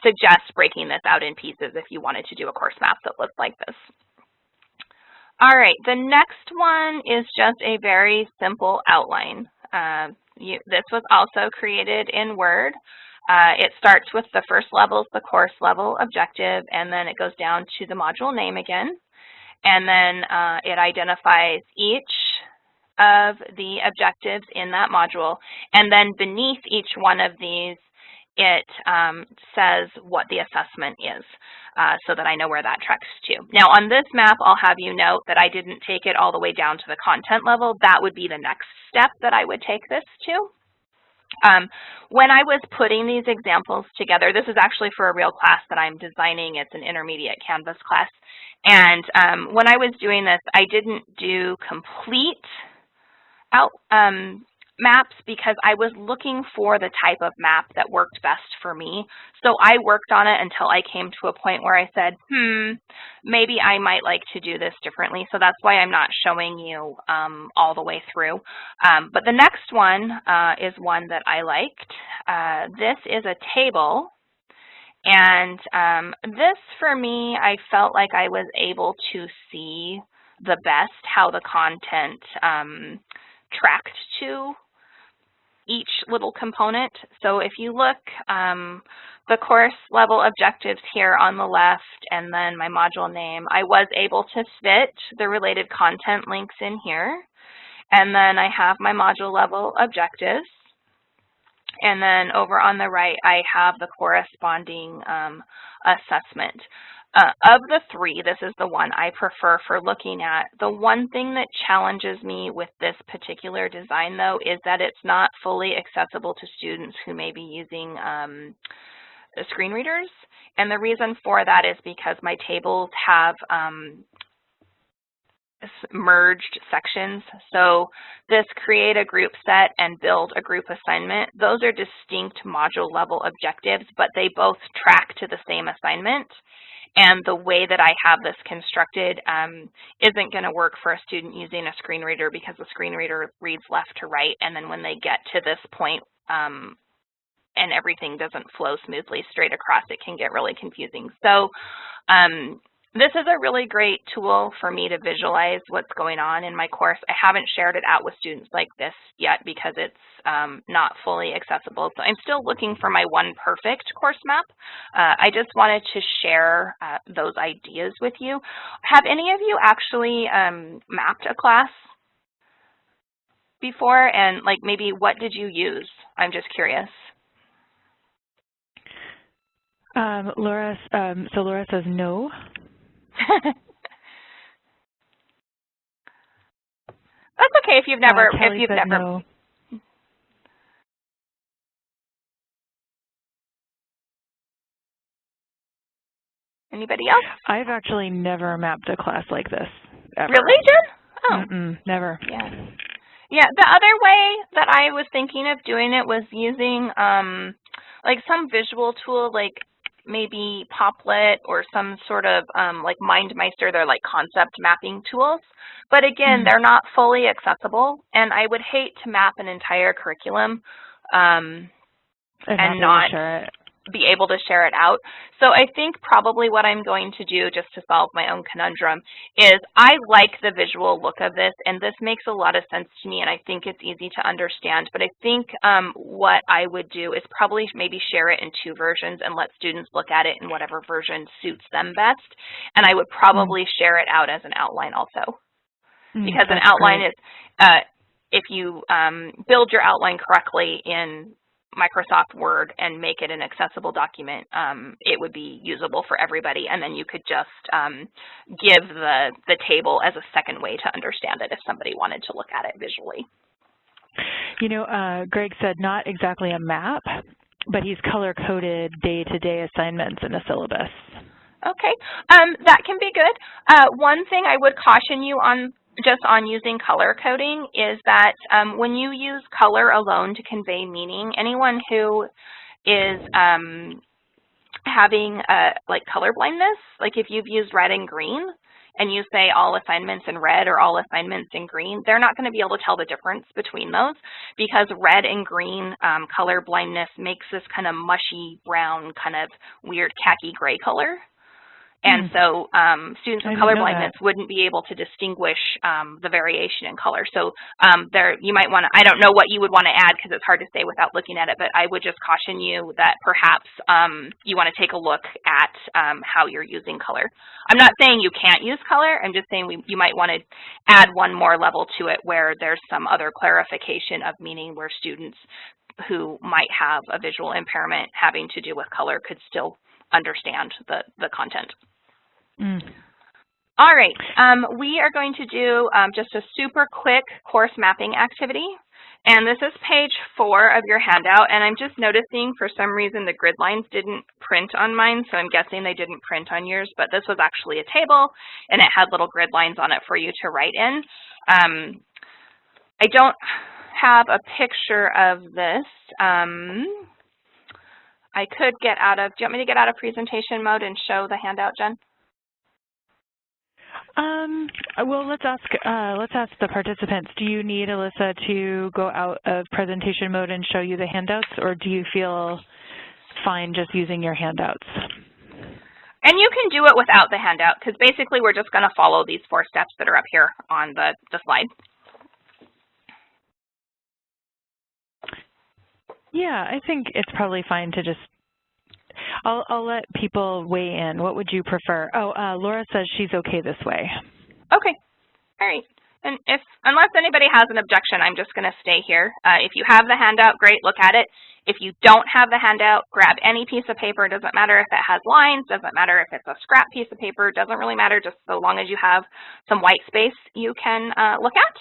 suggest breaking this out in pieces if you wanted to do a course map that looked like this. All right, the next one is just a very simple outline. This was also created in Word. It starts with the first level, the course level objective, and then it goes down to the module name again. And then it identifies each of the objectives in that module. And then beneath each one of these, it says what the assessment is, so that I know where that tracks to. Now on this map, I'll have you note that I didn't take it all the way down to the content level. That would be the next step that I would take this to. When I was putting these examples together, this is actually for a real class that I'm designing. It's an intermediate Canvas class. And when I was doing this, I didn't do complete maps because I was looking for the type of map that worked best for me. So I worked on it until I came to a point where I said, maybe I might like to do this differently. So that's why I'm not showing you all the way through. But the next one is one that I liked. This is a table, And this, for me, I felt like I was able to see the best how the content tracked to each little component. So if you look, the course level objectives here on the left and then my module name, I was able to fit the related content links in here. And then I have my module level objectives. And then over on the right, I have the corresponding assessment. Of the three, this is the one I prefer for looking at. The one thing that challenges me with this particular design, though, is that it's not fully accessible to students who may be using screen readers. And the reason for that is because my tables have merged sections. So this create a group set and build a group assignment, those are distinct module level objectives, but they both track to the same assignment. And the way that I have this constructed isn't going to work for a student using a screen reader because the screen reader reads left to right, and then when they get to this point and everything doesn't flow smoothly straight across, it can get really confusing. So this is a really great tool for me to visualize what's going on in my course. I haven't shared it out with students like this yet because it's not fully accessible. So I'm still looking for my one perfect course map. I just wanted to share those ideas with you. Have any of you actually mapped a class before? And like maybe what did you use? I'm just curious.
Laura says no.
That's okay if you've never.
No.
Anybody else?
I've actually never mapped a class like this. Ever.
Really, Jen?
Oh. Never.
Yeah. Yeah. The other way that I was thinking of doing it was using like some visual tool, like maybe Poplet or some sort of like MindMeister. They're like concept mapping tools. But again, they're not fully accessible. And I would hate to map an entire curriculum and not be able to share it out. So I think probably what I'm going to do just to solve my own conundrum is I like the visual look of this, and this makes a lot of sense to me, and I think it's easy to understand. But I think what I would do is probably maybe share it in two versions and let students look at it in whatever version suits them best. And I would probably share it out as an outline also. Because an outline is, if you build your outline correctly in Microsoft Word and make it an accessible document, it would be usable for everybody, and then you could just give the table as a second way to understand it if somebody wanted to look at it visually.
You know, Greg said not exactly a map, but he's color-coded day-to-day assignments in a syllabus.
Okay, that can be good. One thing I would caution you on just on using color coding is that when you use color alone to convey meaning, anyone who is having like color blindness, like if you've used red and green and you say all assignments in red or all assignments in green, they're not going to be able to tell the difference between those because red and green color blindness makes this kind of mushy brown kind of weird khaki gray color. And so students with color blindness wouldn't be able to distinguish the variation in color. So there, you might want to, I don't know what you would want to add because it's hard to say without looking at it, but I would just caution you that perhaps you want to take a look at how you're using color. I'm not saying you can't use color. I'm just saying you might want to add one more level to it where there's some other clarification of meaning where students who might have a visual impairment having to do with color could still understand the content. All right, we are going to do just a super quick course mapping activity. And this is page 4 of your handout. And I'm just noticing for some reason the grid lines didn't print on mine, so I'm guessing they didn't print on yours. But this was actually a table, and it had little grid lines on it for you to write in. I don't have a picture of this. I could get out of, do you want me to get out of presentation mode and show the handout, Jen?
Well, let's ask the participants. Do you need Alissa to go out of presentation mode and show you the handouts, or do you feel fine just using your handouts.
And you can do it without the handout, because basically we're just going to follow these 4 steps that are up here on the slide.
Yeah, I think it's probably fine to just, I'll let people weigh in. What would you prefer? Oh, Laura says she's okay this way.
Okay, all right. And unless anybody has an objection, I'm just going to stay here. If you have the handout, great, look at it. If you don't have the handout, grab any piece of paper. It doesn't matter if it has lines, doesn't matter if it's a scrap piece of paper, doesn't really matter, just so long as you have some white space you can look at.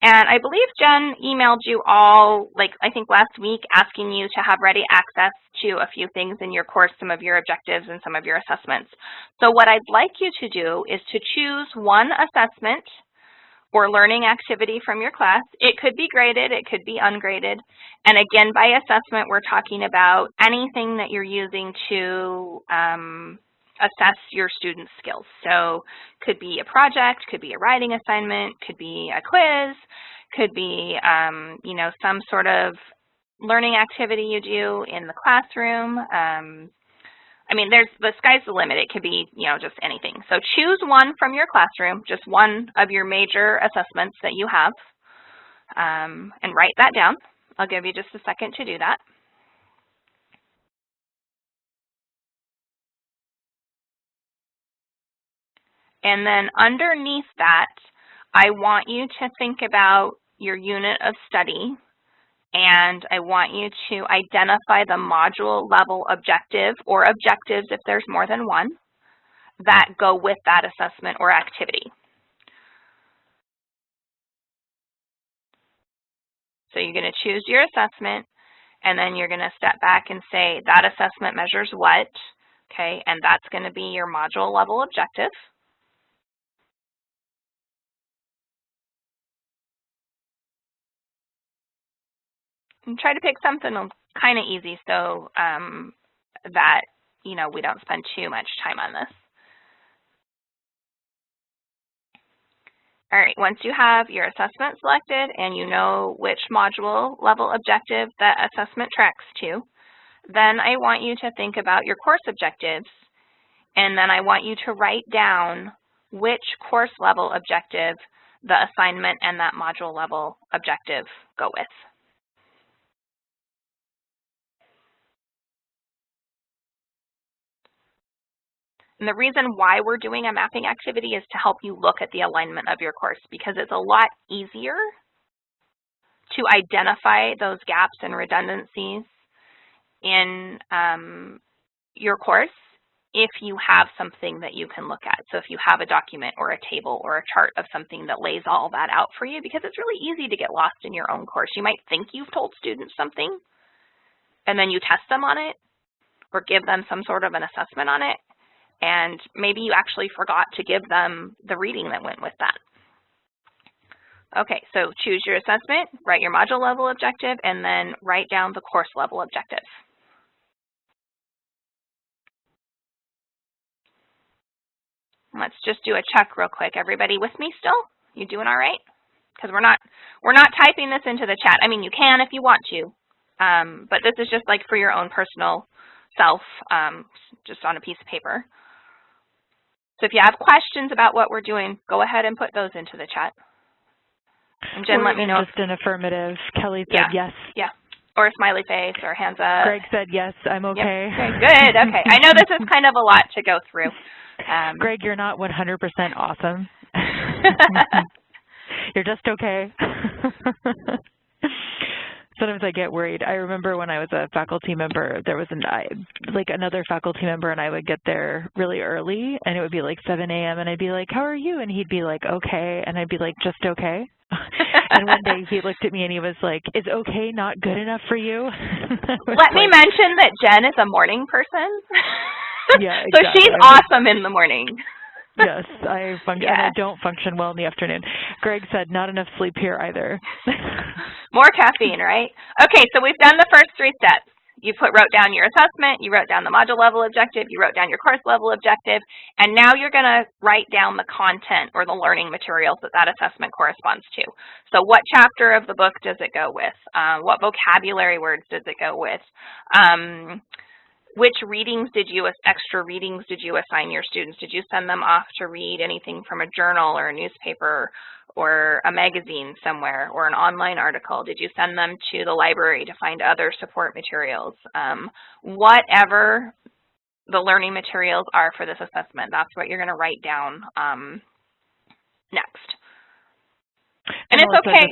And I believe Jen emailed you all, like I think last week, asking you to have ready access to a few things in your course, some of your objectives and some of your assessments. So what I'd like you to do is to choose one assessment or learning activity from your class. It could be graded, it could be ungraded. And again, by assessment, we're talking about anything that you're using to assess your students' skills. So could be a project, could be a writing assignment, could be a quiz, could be you know, some sort of learning activity you do in the classroom. I mean, the sky's the limit. It could be, you know, just anything. So choose one from your classroom, just one of your major assessments that you have, and write that down. I'll give you just a second to do that. And then underneath that, I want you to think about your unit of study, and I want you to identify the module level objective or objectives, if there's more than one, that go with that assessment or activity. So you're going to choose your assessment, and then you're going to step back and say that assessment measures what, okay, and that's going to be your module level objective. And try to pick something kind of easy so that, you know, we don't spend too much time on this. All right, once you have your assessment selected and you know which module level objective that assessment tracks to, then I want you to think about your course objectives, and then I want you to write down which course level objective the assignment and that module level objective go with. And the reason why we're doing a mapping activity is to help you look at the alignment of your course, because it's a lot easier to identify those gaps and redundancies in your course if you have something that you can look at. So if you have a document or a table or a chart of something that lays all that out for you, because it's really easy to get lost in your own course. You might think you've told students something, and then you test them on it or give them some sort of an assessment on it, and maybe you actually forgot to give them the reading that went with that. Okay, so choose your assessment, write your module level objective, and then write down the course level objective. Let's just do a check real quick. Everybody with me still? You doing all right? Because we're not typing this into the chat. I mean, you can if you want to, but this is just like for your own personal self, just on a piece of paper. So if you have questions about what we're doing, go ahead and put those into the chat. And Jen, let me know.
Just an affirmative. Kelly said yes.
Yeah. Or a smiley face or hands up.
Greg said yes, I'm okay.
Yep. Okay, good. Okay. I know this is kind of a lot to go through.
Greg, you're not 100% awesome. You're just okay. Sometimes I get worried. I remember when I was a faculty member, there was another faculty member, and I would get there really early, and it would be like 7 a.m., and I'd be like, how are you? And he'd be like, okay. And I'd be like, just okay. And one day he looked at me and he was like, is okay not good enough for you?
Let me mention that Jen is a morning person.
Yeah, exactly.
So she's awesome in the morning.
Yes, I function. And I don't function well in the afternoon. Greg said not enough sleep here either.
More caffeine, right? Okay, so we've done the first 3 steps. You wrote down your assessment, you wrote down the module level objective, you wrote down your course level objective, and now you're going to write down the content or the learning materials that that assessment corresponds to. So what chapter of the book does it go with? What vocabulary words does it go with? which extra readings did you assign your students? Did you send them off to read anything from a journal or a newspaper or a magazine somewhere or an online article? Did you send them to the library to find other support materials? Whatever the learning materials are for this assessment, that's what you're going to write down next. And it's okay.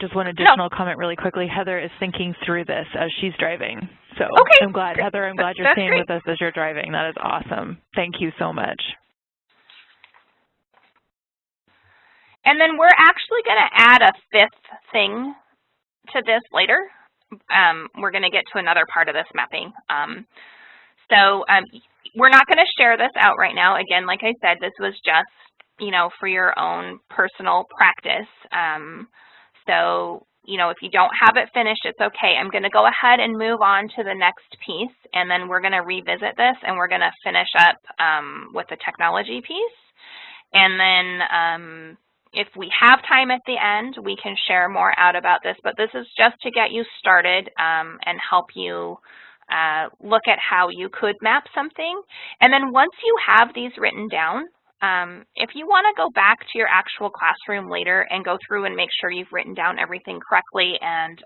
Just one additional comment really quickly. Heather is thinking through this as she's driving. So
okay.
I'm glad, Heather, I'm glad you're staying with us as you're driving. That is awesome. Thank you so much.
And then we're actually going to add a fifth thing to this later. We're going to get to another part of this mapping. We're not going to share this out right now. Again, like I said, this was just, for your own personal practice. If you don't have it finished, it's okay. I'm going to go ahead and move on to the next piece, and then we're going to revisit this, and we're going to finish up with the technology piece. And then if we have time at the end, we can share more out about this, but this is just to get you started and help you look at how you could map something. And then once you have these written down, if you want to go back to your actual classroom later and go through and make sure you've written down everything correctly and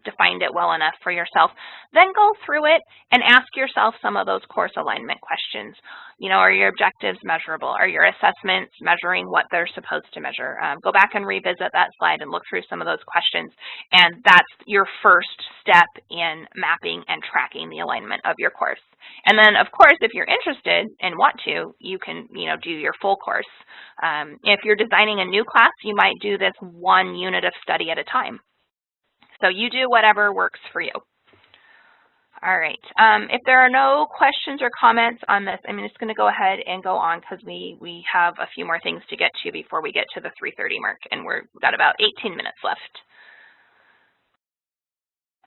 defined it well enough for yourself, then go through it and ask yourself some of those course alignment questions. Are your objectives measurable? Are your assessments measuring what they're supposed to measure? Go back and revisit that slide and look through some of those questions. And that's your first step in mapping and tracking the alignment of your course. And then, of course, if you're interested and want to, you can, do your full course. If you're designing a new class, you might do this one unit of study at a time. So you do whatever works for you. All right. If there are no questions or comments on this, I'm just going to go ahead and go on because we have a few more things to get to before we get to the 3:30 mark, and we've got about 18 minutes left.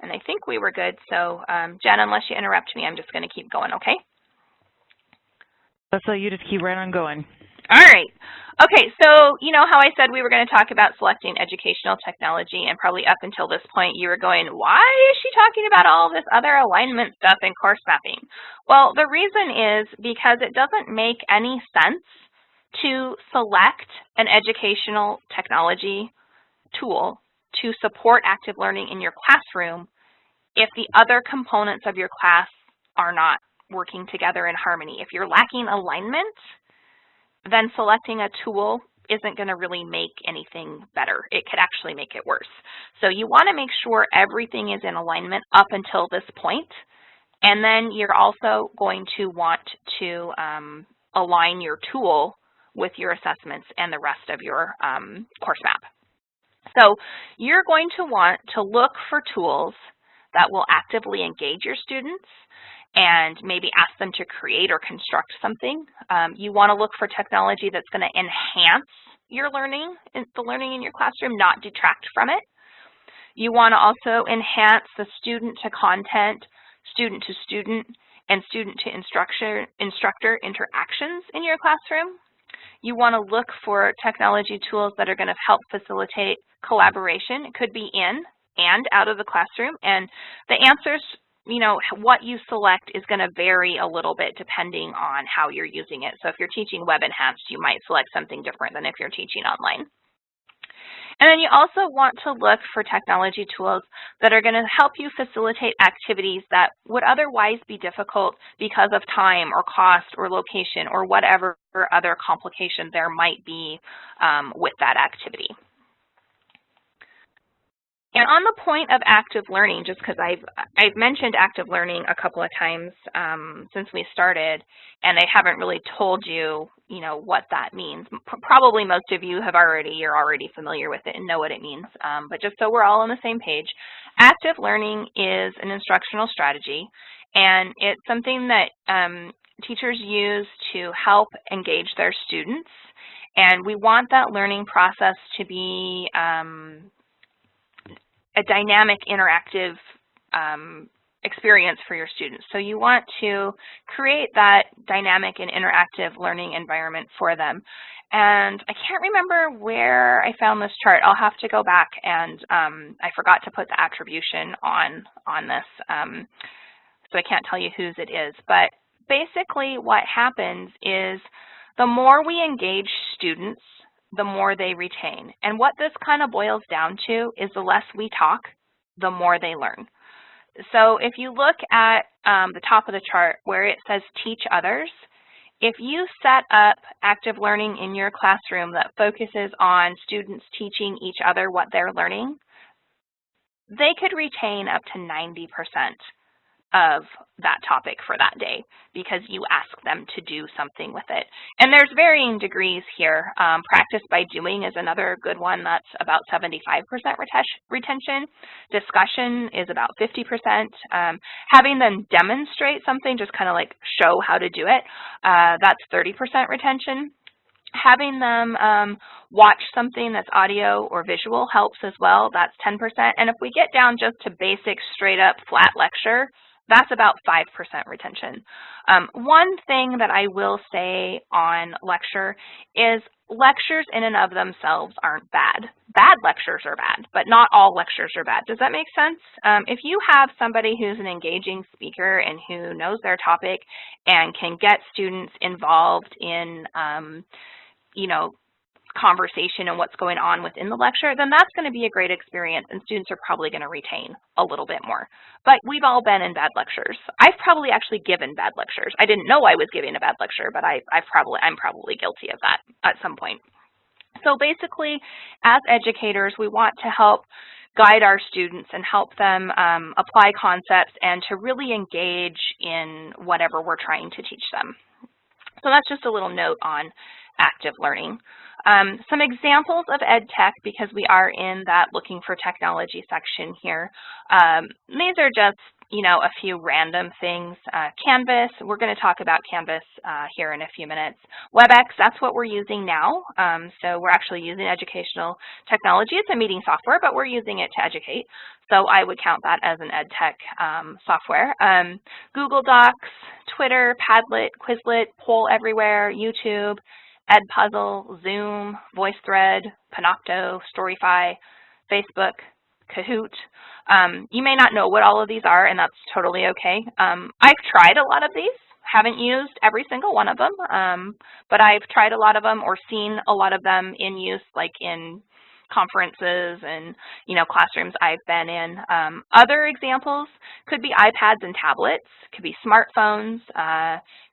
And I think we were good. So, Jen, unless you interrupt me, I'm just going to keep going, okay?
So you just keep right on going.
All right. Okay, so you know how I said we were going to talk about selecting educational technology, and probably up until this point you were going, why is she talking about all this other alignment stuff in course mapping? Well, the reason is because it doesn't make any sense to select an educational technology tool to support active learning in your classroom if the other components of your class are not working together in harmony. If you're lacking alignment, then selecting a tool isn't going to really make anything better. It could actually make it worse. So you want to make sure everything is in alignment up until this point, and then you're also going to want to align your tool with your assessments and the rest of your course map. So you're going to want to look for tools that will actively engage your students and maybe ask them to create or construct something. You want to look for technology that's going to enhance your learning, the learning in your classroom, not detract from it. You want to also enhance the student to content, student to student, and student to instructor interactions in your classroom. You want to look for technology tools that are going to help facilitate collaboration. It could be in and out of the classroom, and the answers, what you select is going to vary a little bit depending on how you're using it. So if you're teaching web enhanced, you might select something different than if you're teaching online. And then you also want to look for technology tools that are going to help you facilitate activities that would otherwise be difficult because of time or cost or location or whatever other complication there might be with that activity. And on the point of active learning, just because I've mentioned active learning a couple of times since we started, and I haven't really told you, what that means. Probably most of you you're already familiar with it and know what it means. But just so we're all on the same page, active learning is an instructional strategy, and it's something that teachers use to help engage their students. And we want that learning process to be a dynamic, interactive experience for your students. So you want to create that dynamic and interactive learning environment for them. And I can't remember where I found this chart. I'll have to go back, and I forgot to put the attribution on this. so I can't tell you whose it is. But basically what happens is the more we engage students, the more they retain. And what this kind of boils down to is the less we talk, the more they learn. So if you look at the top of the chart where it says teach others, if you set up active learning in your classroom that focuses on students teaching each other what they're learning, they could retain up to 90% of that topic for that day because you ask them to do something with it. And there's varying degrees here. Practice by doing is another good one. That's about 75% retention. Discussion is about 50%. Having them demonstrate something, just kind of like show how to do it, that's 30% retention. Having them watch something that's audio or visual helps as well. That's 10%. And if we get down just to basic, straight up, flat lecture, that's about 5% retention. One thing that I will say on lecture is lectures in and of themselves aren't bad. Bad lectures are bad, but not all lectures are bad. Does that make sense? If you have somebody who's an engaging speaker and who knows their topic and can get students involved in, you know, conversation and what's going on within the lecture, then that's going to be a great experience and students are probably going to retain a little bit more. But we've all been in bad lectures. I've probably actually given bad lectures. I didn't know I was giving a bad lecture, but I'm probably guilty of that at some point. So basically, as educators, we want to help guide our students and help them apply concepts and to really engage in whatever we're trying to teach them. So that's just a little note on active learning. Some examples of ed tech, because we are in that looking for technology section here. These are just, you know, a few random things. Canvas, we're going to talk about Canvas here in a few minutes. WebEx, that's what we're using now. So we're actually using educational technology. It's a meeting software, but we're using it to educate. So I would count that as an ed tech software. Google Docs, Twitter, Padlet, Quizlet, Poll Everywhere, YouTube, Edpuzzle, Zoom, VoiceThread, Panopto, Storyfy, Facebook, Kahoot. You may not know what all of these are, and that's totally okay. I've tried a lot of these, haven't used every single one of them, but I've tried a lot of them or seen a lot of them in use, like in conferences and, you know, classrooms I've been in. Other examples could be iPads and tablets, could be smartphones,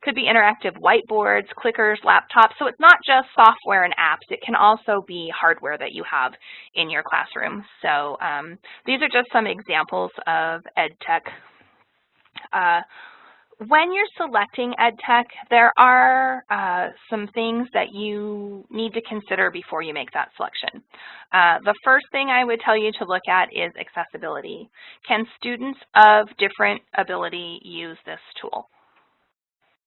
could be interactive whiteboards, clickers, laptops. So it's not just software and apps. It can also be hardware that you have in your classroom. So these are just some examples of ed tech. When you're selecting ed tech, there are some things that you need to consider before you make that selection. The first thing I would tell you to look at is accessibility. Can students of different ability use this tool?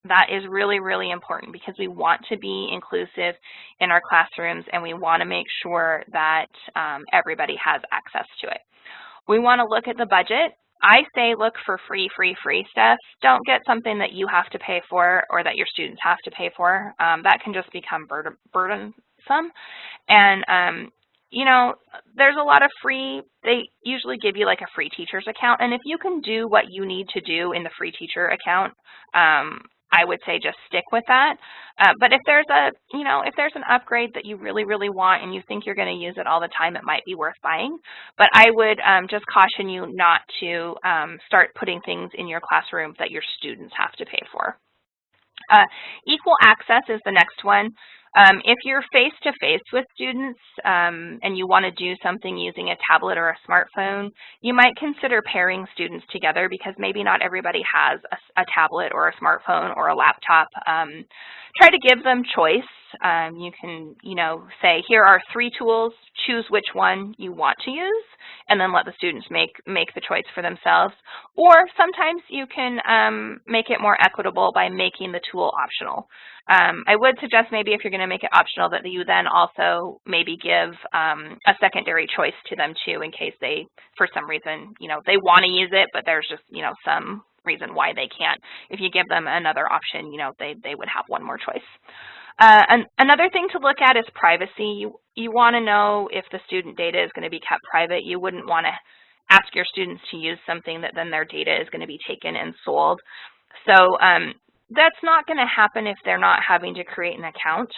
That is really, really important because we want to be inclusive in our classrooms and we want to make sure that everybody has access to it. We want to look at the budget. I say look for free stuff. Don't get something that you have to pay for or that your students have to pay for. That can just become burdensome. And, you know, there's a lot of free, they usually give you like a free teacher's account. And if you can do what you need to do in the free teacher account, I would say just stick with that. But if there's a, you know, if there's an upgrade that you really, really want and you think you're going to use it all the time, it might be worth buying. But I would just caution you not to start putting things in your classroom that your students have to pay for. Equal access is the next one. If you're face-to-face with students and you want to do something using a tablet or a smartphone, you might consider pairing students together because maybe not everybody has a tablet or a smartphone or a laptop. Try to give them choice. You can, you know, say, here are 3 tools, choose which one you want to use, and then let the students make the choice for themselves. Or sometimes you can make it more equitable by making the tool optional. I would suggest maybe if you're going to make it optional that you then also maybe give a secondary choice to them too in case they, for some reason, you know, they want to use it, but there's just, you know, some reason why they can't. If you give them another option, you know, they would have one more choice. Another thing to look at is privacy. You want to know if the student data is going to be kept private. You wouldn't want to ask your students to use something that then their data is going to be taken and sold. So that's not going to happen if they're not having to create an account.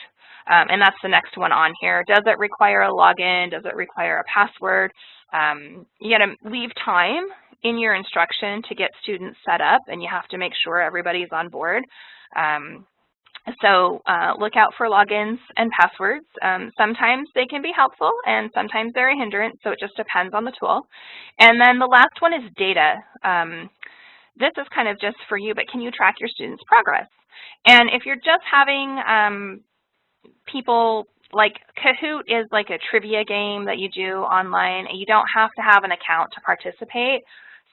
And that's the next one on here. Does it require a login? Does it require a password? You got to leave time in your instruction to get students set up, and you have to make sure everybody's on board. So look out for logins and passwords. Sometimes they can be helpful and sometimes they're a hindrance, so it just depends on the tool. And then the last one is data. This is kind of just for you, but can you track your students' progress? And if you're just having people, like Kahoot is like a trivia game that you do online, and you don't have to have an account to participate.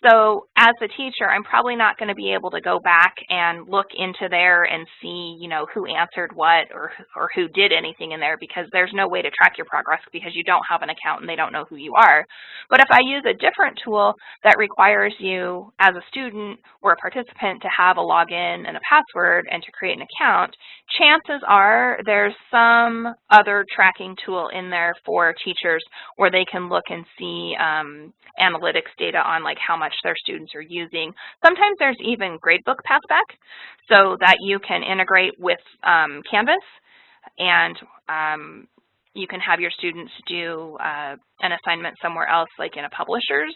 So as a teacher, I'm probably not going to be able to go back and look into there and see, you know, who answered what or who did anything in there, because there's no way to track your progress because you don't have an account and they don't know who you are. But if I use a different tool that requires you as a student or a participant to have a login and a password and to create an account, chances are there's some other tracking tool in there for teachers where they can look and see analytics data on like how much their students are using. Sometimes there's even gradebook passback so that you can integrate with Canvas, and you can have your students do an assignment somewhere else, like in a publisher's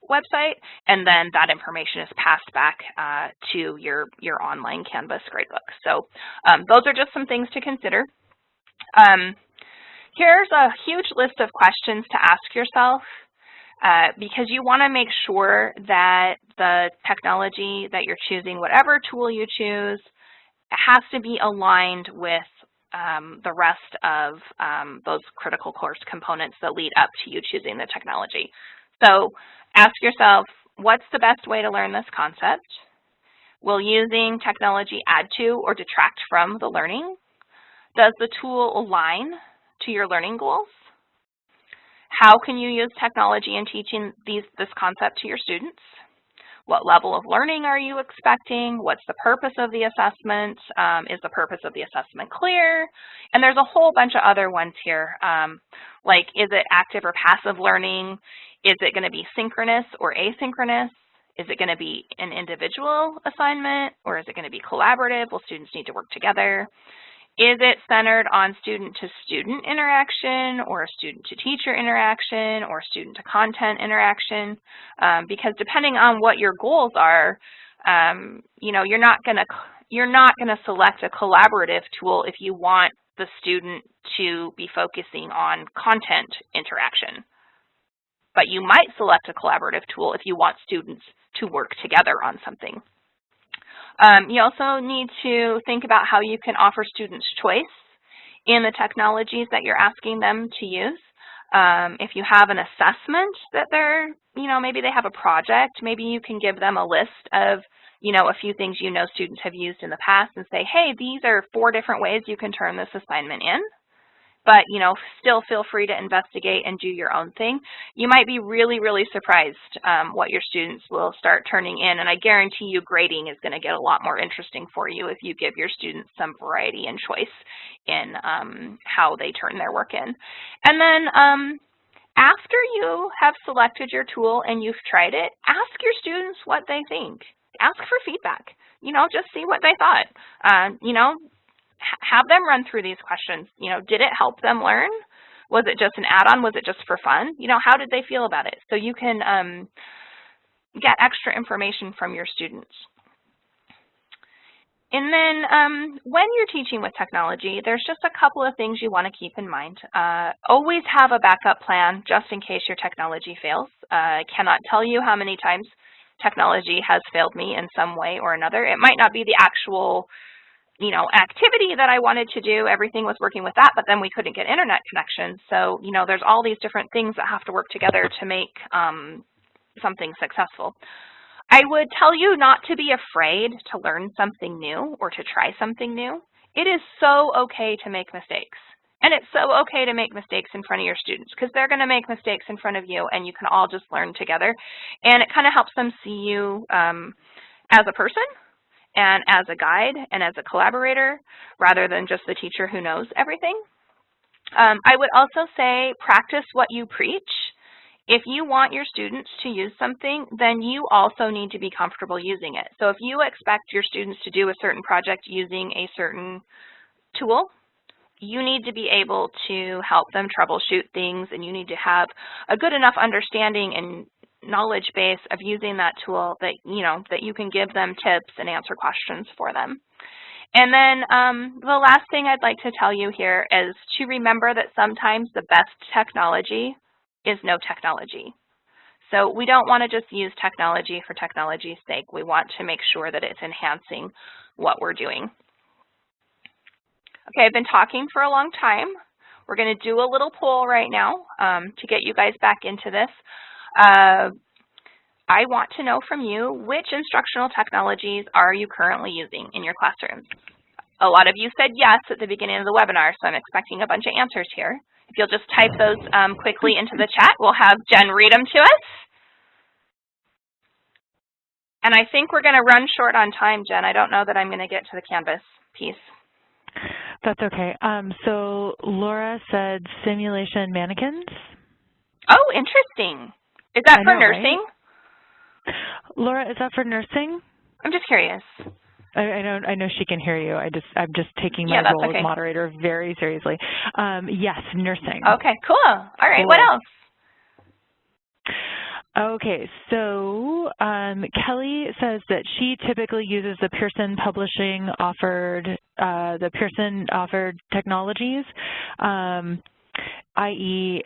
website, and then that information is passed back to your online Canvas gradebook. So those are just some things to consider. Here's a huge list of questions to ask yourself. Because you want to make sure that the technology that you're choosing, whatever tool you choose, has to be aligned with the rest of those critical course components that lead up to you choosing the technology. So ask yourself, what's the best way to learn this concept? Will using technology add to or detract from the learning? Does the tool align to your learning goals? How can you use technology in teaching this concept to your students? What level of learning are you expecting? What's the purpose of the assessment? Is the purpose of the assessment clear? And there's a whole bunch of other ones here, like is it active or passive learning? Is it going to be synchronous or asynchronous? Is it going to be an individual assignment, or is it going to be collaborative? Will students need to work together? Is it centered on student-to-student interaction, or a student-to-teacher interaction, or student-to-content interaction? Because depending on what your goals are, you know, you're not going to select a collaborative tool if you want the student to be focusing on content interaction. But you might select a collaborative tool if you want students to work together on something. You also need to think about how you can offer students choice in the technologies that you're asking them to use. If you have an assessment that they're, you know, maybe they have a project, maybe you can give them a list of, you know, a few things you know students have used in the past and say, hey, these are 4 different ways you can turn this assignment in. But, you know, still feel free to investigate and do your own thing. You might be really, really surprised what your students will start turning in, and I guarantee you grading is going to get a lot more interesting for you if you give your students some variety and choice in how they turn their work in. And then after you have selected your tool and you've tried it, ask your students what they think. Ask for feedback. You know, just see what they thought. You know, have them run through these questions. You know, did it help them learn? Was it just an add-on? Was it just for fun? You know, how did they feel about it? So you can get extra information from your students. And then when you're teaching with technology, there's just a couple of things you want to keep in mind. Always have a backup plan just in case your technology fails. I cannot tell you how many times technology has failed me in some way or another. It might not be the actual, you know, activity that I wanted to do. Everything was working with that, but then we couldn't get internet connection. So, you know, there's all these different things that have to work together to make something successful. I would tell you not to be afraid to learn something new or to try something new. It is so okay to make mistakes. And it's so okay to make mistakes in front of your students because they're going to make mistakes in front of you and you can all just learn together. And it kind of helps them see you as a person and as a guide and as a collaborator rather than just the teacher who knows everything. I would also say practice what you preach. if you want your students to use something, then you also need to be comfortable using it. So if you expect your students to do a certain project using a certain tool, you need to be able to help them troubleshoot things, and you need to have a good enough understanding and knowledge base of using that tool that you can give them tips and answer questions for them. And then the last thing I'd like to tell you here is to remember that sometimes the best technology is no technology. So we don't want to just use technology for technology's sake. We want to make sure that it's enhancing what we're doing. Okay, I've been talking for a long time. We're going to do a little poll right now to get you guys back into this. I want to know from you, which instructional technologies are you currently using in your classrooms? A lot of you said yes at the beginning of the webinar, so I'm expecting a bunch of answers here. If you'll just type those quickly into the chat, we'll have Jen read them to us. And I think we're going to run short on time, Jen. I don't know that I'm going to get to the Canvas piece.
That's okay. So Laura said simulation mannequins.
Oh, interesting. Is that for nursing?
Right? Laura, is that for nursing?
I'm just curious.
I know she can hear you. I'm just taking my role as moderator very seriously. Yes, nursing.
Okay, cool. All right, What else?
Okay, so Kelly says that she typically uses the Pearson Publishing offered, technologies, i.e.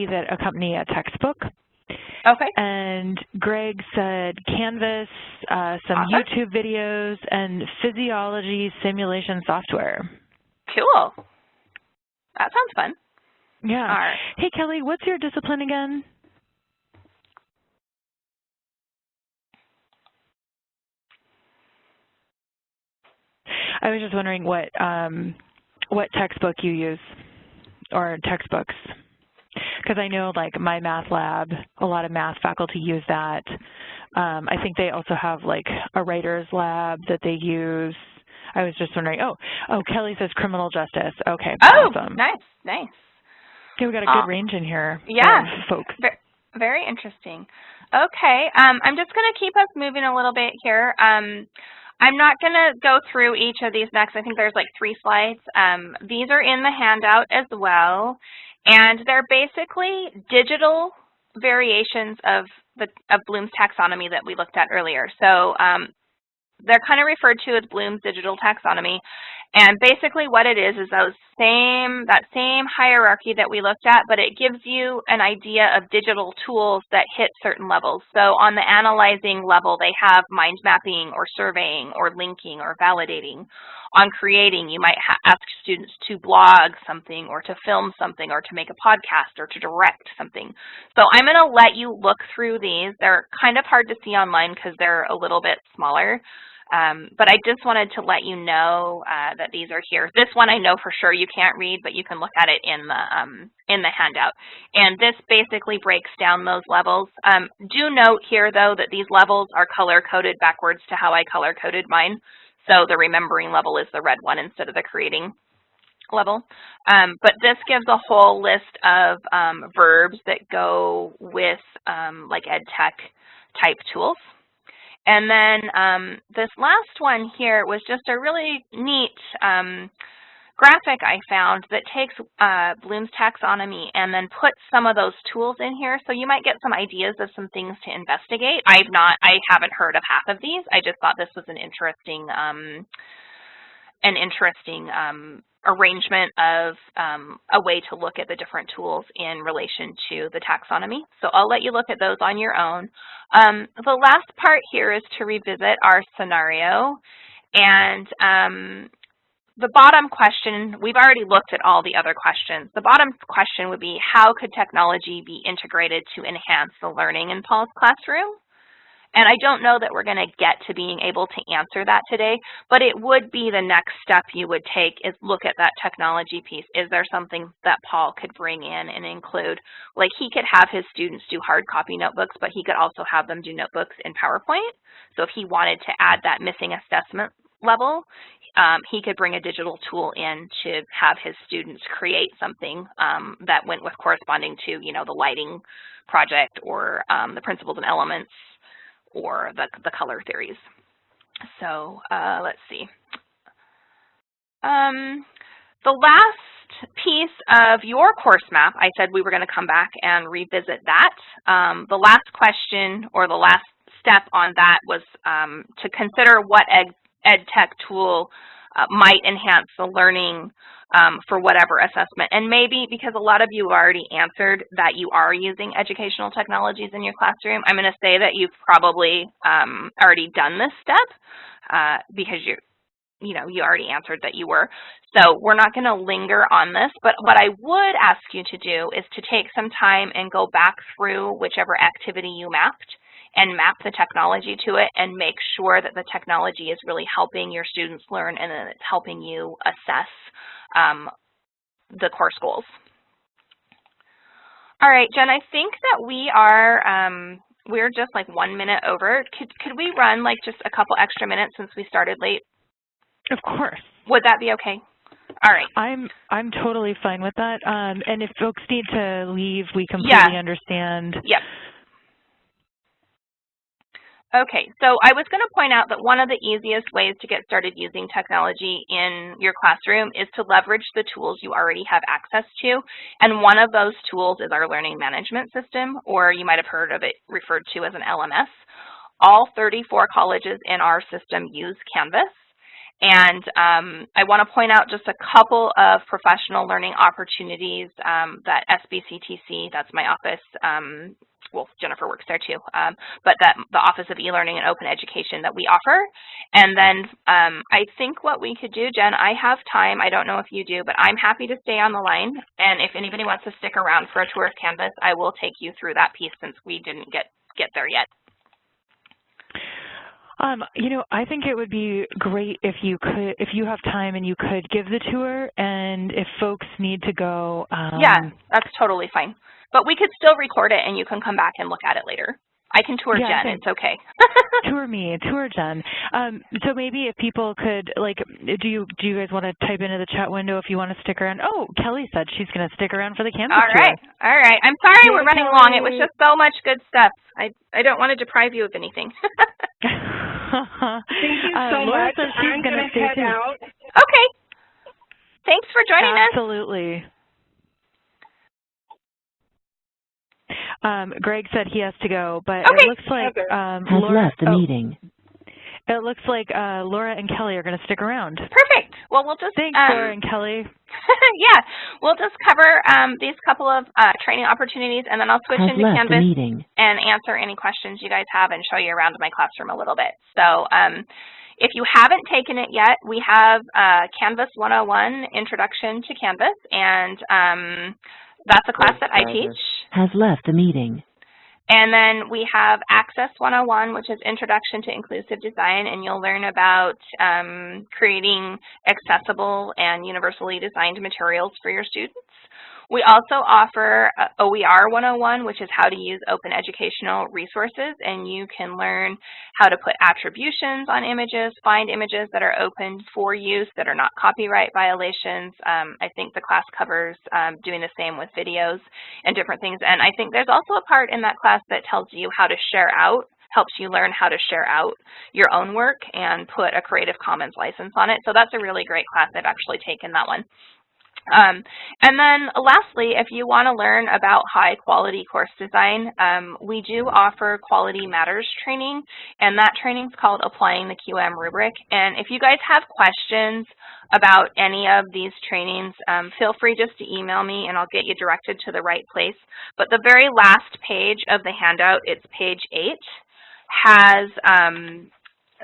that accompany a textbook.
Okay.
And Greg said Canvas, some YouTube videos, and physiology simulation software.
Cool. That sounds fun.
Yeah.
All right.
Hey, Kelly, what's your discipline again? I was just wondering what textbook you use, or textbooks. Because I know, like, my math lab, a lot of math faculty use that. I think they also have, like, a writer's lab that they use. I was just wondering, oh, Kelly says criminal justice. Okay, awesome.
Nice, nice.
Okay, we got a good range in here.
Yeah,
folks.
Very interesting. Okay, I'm just going to keep us moving a little bit here. I'm not going to go through each of these next. I think there's like 3 slides. These are in the handout as well. And they're basically digital variations of Bloom's taxonomy that we looked at earlier. So they're kind of referred to as Bloom's digital taxonomy. And basically what it is that same hierarchy that we looked at, but it gives you an idea of digital tools that hit certain levels. So on the analyzing level, they have mind mapping or surveying or linking or validating. On creating, you might ask students to blog something or to film something or to make a podcast or to direct something. So I'm going to let you look through these. They're kind of hard to see online because they're a little bit smaller. But I just wanted to let you know that these are here. This one I know for sure you can't read, but you can look at it in the handout. And this basically breaks down those levels. Do note here, though, that these levels are color-coded backwards to how I color-coded mine. So the remembering level is the red one instead of the creating level. But this gives a whole list of verbs that go with like ed tech type tools. And then this last one here was just a really neat graphic I found that takes Bloom's taxonomy and then puts some of those tools in here. So you might get some ideas of some things to investigate. I haven't heard of half of these. I just thought this was an interesting arrangement of a way to look at the different tools in relation to the taxonomy. So I'll let you look at those on your own. The last part here is to revisit our scenario. And the bottom question, we've already looked at all the other questions. The bottom question would be, how could technology be integrated to enhance the learning in Paul's classroom? And I don't know that we're going to get to being able to answer that today, but it would be the next step you would take is look at that technology piece. Is there something that Paul could bring in and include? Like, he could have his students do hard copy notebooks, but he could also have them do notebooks in PowerPoint. So if he wanted to add that missing assessment level, he could bring a digital tool in to have his students create something that went with corresponding to, you know, the lighting project or the principles and elements or the color theories. So let's see. The last piece of your course map, I said we were going to come back and revisit that. The last question or the last step on that was to consider what ed tech tool might enhance the learning for whatever assessment. And maybe because a lot of you have already answered that you are using educational technologies in your classroom, I'm going to say that you've probably already done this step because you already answered that you were. So we're not going to linger on this, but what I would ask you to do is to take some time and go back through whichever activity you mapped and map the technology to it and make sure that the technology is really helping your students learn and that it's helping you assess the course goals. All right, Jen, I think that we're just like 1 minute over. Could we run like just a couple extra minutes since we started late?
Of course.
Would that be okay? All right.
I'm totally fine with that. And if folks need to leave, we completely understand.
Yep. Okay, so I was going to point out that one of the easiest ways to get started using technology in your classroom is to leverage the tools you already have access to. And one of those tools is our learning management system, or you might have heard of it referred to as an LMS. All 34 colleges in our system use Canvas. And I want to point out just a couple of professional learning opportunities that SBCTC, that's my office, well, Jennifer works there too, but that the Office of E-Learning and Open Education that we offer. And then I think what we could do, Jen, I have time, I don't know if you do, but I'm happy to stay on the line. And if anybody wants to stick around for a tour of Canvas, I will take you through that piece since we didn't get there yet.
You know, I think it would be great if you have time and you could give the tour, and if folks need to go.
Yeah, that's totally fine. But we could still record it and you can come back and look at it later. I can tour Jen, it's okay.
Tour me, tour Jen. So maybe if people could, like, do you guys want to type into the chat window if you want to stick around? Oh, Kelly said she's going to stick around for the Canvas tour.
All right. I'm sorry we're running long. It was just so much good stuff. I don't want to deprive you of anything.
Thank you so
Laura
much.
says she's going to
head out.
Okay. Thanks for joining us.
Absolutely. Greg said he has to go, but it looks like
has left the meeting.
It looks like Laura and Kelly are going to stick around.
Perfect. Well, we'll just
thanks, Laura and Kelly.
yeah, we'll just cover these couple of training opportunities, and then I'll switch into Canvas and answer any questions you guys have and show you around my classroom a little bit. So if you haven't taken it yet, we have Canvas 101, Introduction to Canvas, and that's a class that I teach.
Has left the meeting.
And then we have Access 101, which is Introduction to Inclusive Design, and you'll learn about creating accessible and universally designed materials for your students. We also offer OER 101, which is how to use open educational resources, and you can learn how to put attributions on images, find images that are open for use that are not copyright violations. I think the class covers doing the same with videos and different things. And I think there's also a part in that class that tells you how to share out, helps you learn how to share out your own work and put a Creative Commons license on it. So that's a really great class. I've actually taken that one. And then lastly, if you want to learn about high quality course design, we do offer Quality Matters training, and that training is called Applying the QM Rubric. And if you guys have questions about any of these trainings, feel free just to email me and I'll get you directed to the right place. But the very last page of the handout, it's page 8, has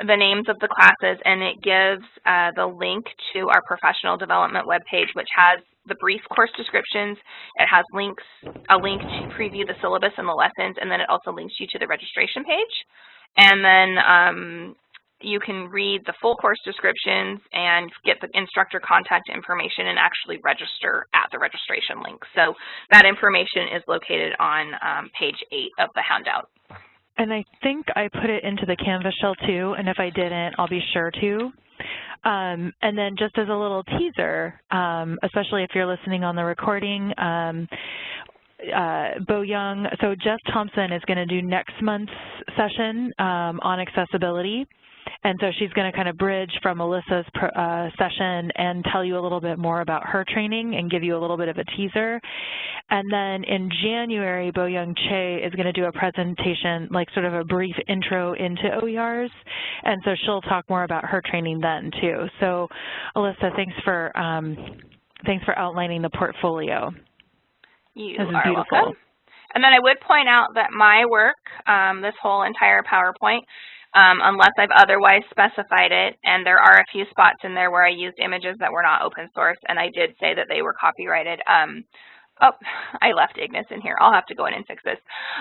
the names of the classes, and it gives the link to our professional development webpage, which has the brief course descriptions. It has a link to preview the syllabus and the lessons, and then it also links you to the registration page. And then you can read the full course descriptions and get the instructor contact information and actually register at the registration link. So that information is located on page 8 of the handout.
And I think I put it into the Canvas shell too, and if I didn't, I'll be sure to. And then just as a little teaser, especially if you're listening on the recording, Bo Young, so Jess Thompson is going to do next month's session on accessibility. And so she's going to kind of bridge from Alyssa's session and tell you a little bit more about her training and give you a little bit of a teaser. And then in January, Bo Young Che is going to do a presentation, like sort of a brief intro into OERs. And so she'll talk more about her training then too. So Alyssa, thanks for outlining the portfolio.
You are welcome. And then I would point out that my work, this whole entire PowerPoint, unless I've otherwise specified it, and there are a few spots in there where I used images that were not open source, and I did say that they were copyrighted. Oh, I left Ignis in here. I'll have to go in and fix this.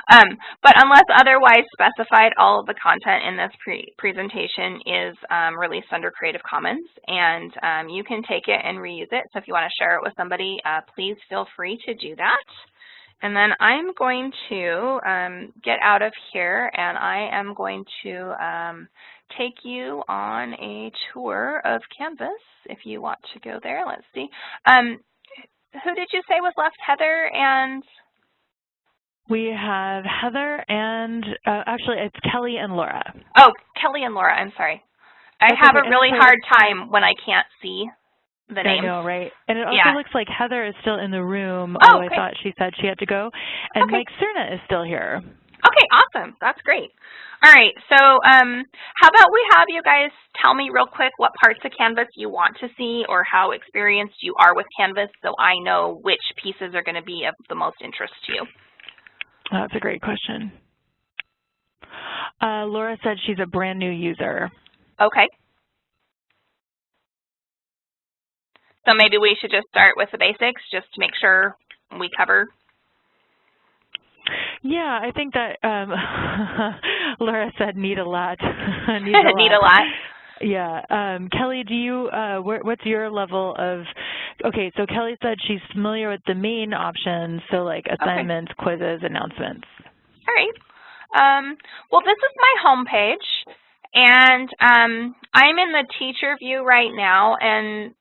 But unless otherwise specified, all of the content in this presentation is released under Creative Commons, and you can take it and reuse it. So if you want to share it with somebody, please feel free to do that. And then I'm going to get out of here, and I am going to take you on a tour of Canvas if you want to go there. Let's see. Who did you say was left? Heather and?
We have Heather and, actually, it's Kelly and Laura.
Oh, Kelly and Laura. I'm sorry. I have a really hard time when I can't see the names.
I know, right? And it also looks like Heather is still in the room, although I thought she said she had to go. And Mike Cerna is still here.
Okay, awesome. That's great. All right, so how about we have you guys tell me real quick what parts of Canvas you want to see or how experienced you are with Canvas so I know which pieces are going to be of the most interest to you.
That's a great question. Laura said she's a brand new user.
Okay. So maybe we should just start with the basics just to make sure we cover.
Yeah, I think that Laura said need a lot.
Need a lot.
Yeah. Kelly, do you, what's your level of, okay, so Kelly said she's familiar with the main options, so like assignments, quizzes, announcements.
All right. Well, this is my home page, and I'm in the teacher view right now, and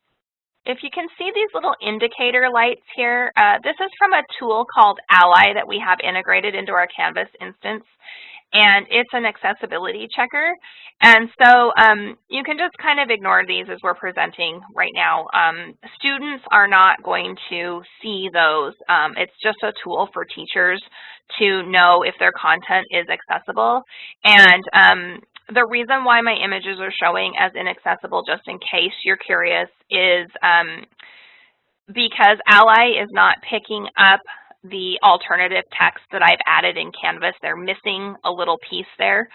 if you can see these little indicator lights here, this is from a tool called Ally that we have integrated into our Canvas instance, and it's an accessibility checker. And so you can just kind of ignore these as we're presenting right now. Students are not going to see those. It's just a tool for teachers to know if their content is accessible. And the reason why my images are showing as inaccessible, just in case you're curious, is because Ally is not picking up the alternative text that I've added in Canvas. They're missing a little piece there.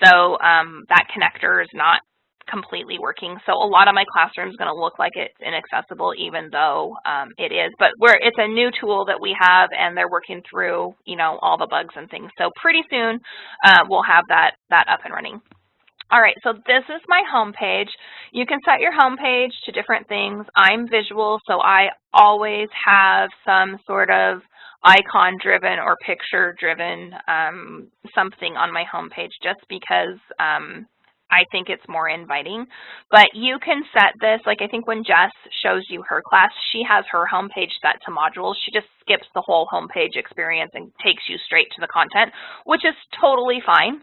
So that connector is not completely working. So a lot of my classroom is going to look like it's inaccessible, even though it is. But it's a new tool that we have, and they're working through, you know, all the bugs and things. So pretty soon we'll have that up and running. All right, so this is my home page. You can set your home page to different things. I'm visual, so I always have some sort of icon-driven or picture-driven something on my home page just because I think it's more inviting. But you can set this, like I think when Jess shows you her class, she has her home page set to modules. She just skips the whole home page experience and takes you straight to the content, which is totally fine.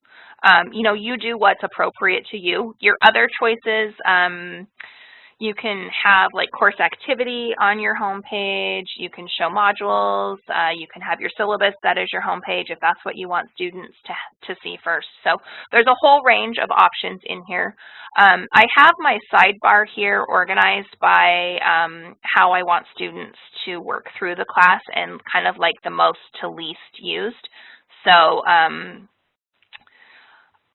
You know, you do what's appropriate to you. Your other choices, you can have like course activity on your home page. You can show modules. You can have your syllabus that is your home page if that's what you want students to see first. So there's a whole range of options in here. I have my sidebar here organized by how I want students to work through the class and kind of like the most to least used. So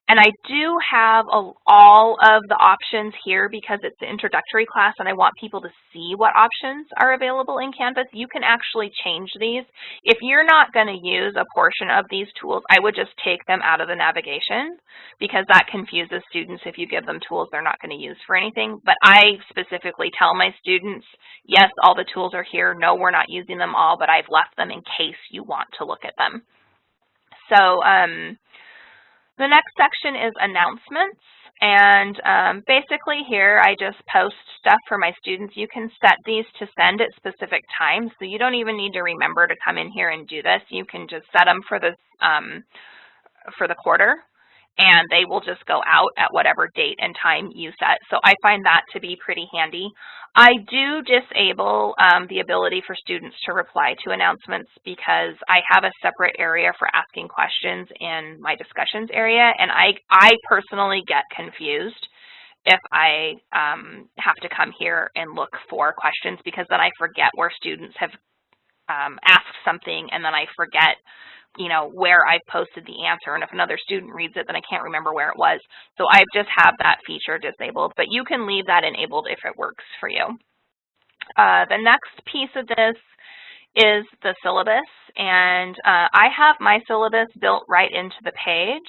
and I do have all of the options here because it's an introductory class and I want people to see what options are available in Canvas. You can actually change these. If you're not going to use a portion of these tools, I would just take them out of the navigation because that confuses students if you give them tools they're not going to use for anything. But I specifically tell my students, yes, all the tools are here. No, we're not using them all, but I've left them in case you want to look at them. So, The next section is announcements. And basically here I just post stuff for my students. You can set these to send at specific times, so you don't even need to remember to come in here and do this. You can just set them for the quarter, and they will just go out at whatever date and time you set. So I find that to be pretty handy. I do disable the ability for students to reply to announcements because I have a separate area for asking questions in my discussions area, and I personally get confused if I have to come here and look for questions, because then I forget where students have asked something, and then I forget where I've posted the answer, and if another student reads it, then I can't remember where it was. So I just have that feature disabled, but you can leave that enabled if it works for you. The next piece of this is the syllabus, and I have my syllabus built right into the page.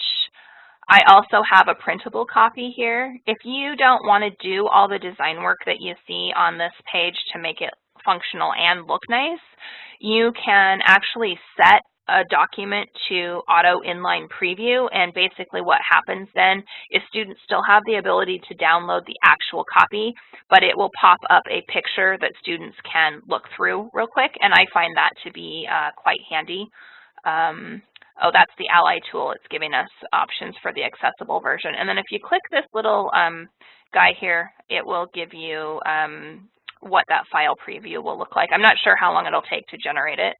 I also have a printable copy here. If you don't want to do all the design work that you see on this page to make it functional and look nice, you can actually set a document to auto inline preview, and basically what happens then is students still have the ability to download the actual copy, but it will pop up a picture that students can look through real quick, and I find that to be quite handy. Oh, that's the Ally tool. It's giving us options for the accessible version. And then if you click this little guy here, it will give you what that file preview will look like. I'm not sure how long it'll take to generate it.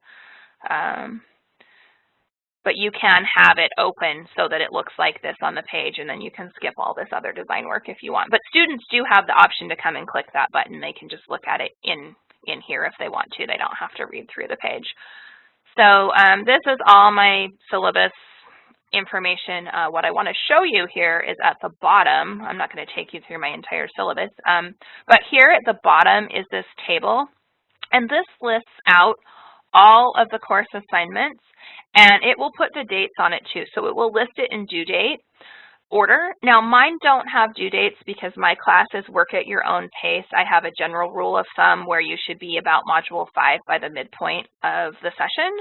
But you can have it open so that it looks like this on the page, and then you can skip all this other design work if you want. But students do have the option to come and click that button. They can just look at it in here if they want to. They don't have to read through the page. So this is all my syllabus information. What I want to show you here is at the bottom. I'm not going to take you through my entire syllabus, but here at the bottom is this table, and this lists out all of the course assignments, and it will put the dates on it too. So it will list it in due date order. Now mine don't have due dates because my classes work at your own pace. I have a general rule of thumb where you should be about module 5 by the midpoint of the session.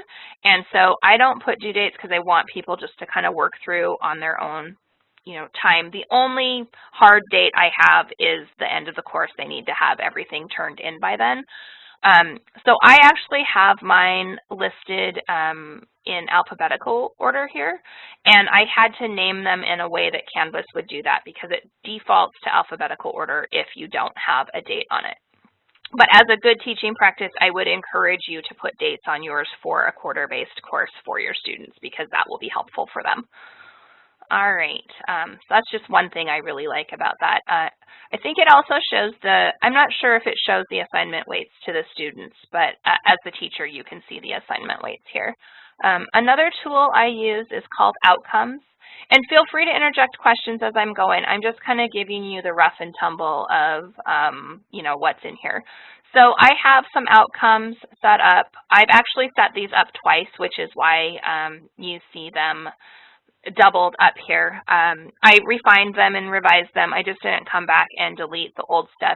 And so I don't put due dates because I want people just to kind of work through on their own time. The only hard date I have is the end of the course. They need to have everything turned in by then. So I actually have mine listed in alphabetical order here, and I had to name them in a way that Canvas would do that because it defaults to alphabetical order if you don't have a date on it. But as a good teaching practice, I would encourage you to put dates on yours for a quarter-based course for your students because that will be helpful for them. All right, so that's just one thing I really like about that. I think it also shows I'm not sure if it shows the assignment weights to the students, but as the teacher, you can see the assignment weights here. Another tool I use is called Outcomes, and feel free to interject questions as I'm going. I'm just kind of giving you the rough and tumble of, what's in here. So I have some outcomes set up. I've actually set these up twice, which is why you see them doubled up here. I refined them and revised them. I just didn't come back and delete the old stuff.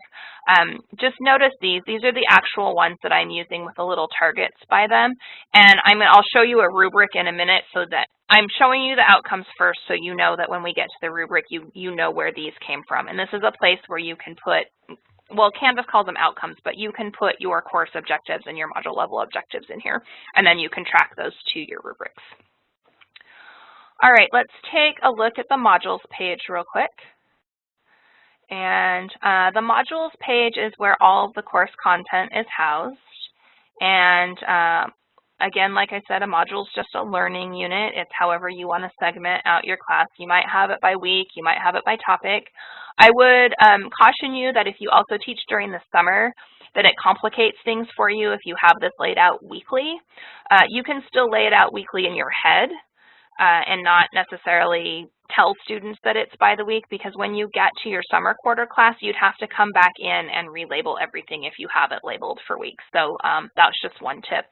Just notice these. These are the actual ones that I'm using with the little targets by them. And I'll show you a rubric in a minute so that I'm showing you the outcomes first so you know that when we get to the rubric, you know where these came from. And this is a place where you can put, well, Canvas calls them outcomes, but you can put your course objectives and your module level objectives in here. And then you can track those to your rubrics. All right, let's take a look at the modules page real quick. And the modules page is where all of the course content is housed. And again, like I said, a module is just a learning unit. It's however you want to segment out your class. You might have it by week, you might have it by topic. I would caution you that if you also teach during the summer, that it complicates things for you if you have this laid out weekly. You can still lay it out weekly in your head. And not necessarily tell students that it's by the week, because when you get to your summer quarter class, you'd have to come back in and relabel everything if you have it labeled for weeks. So that's just one tip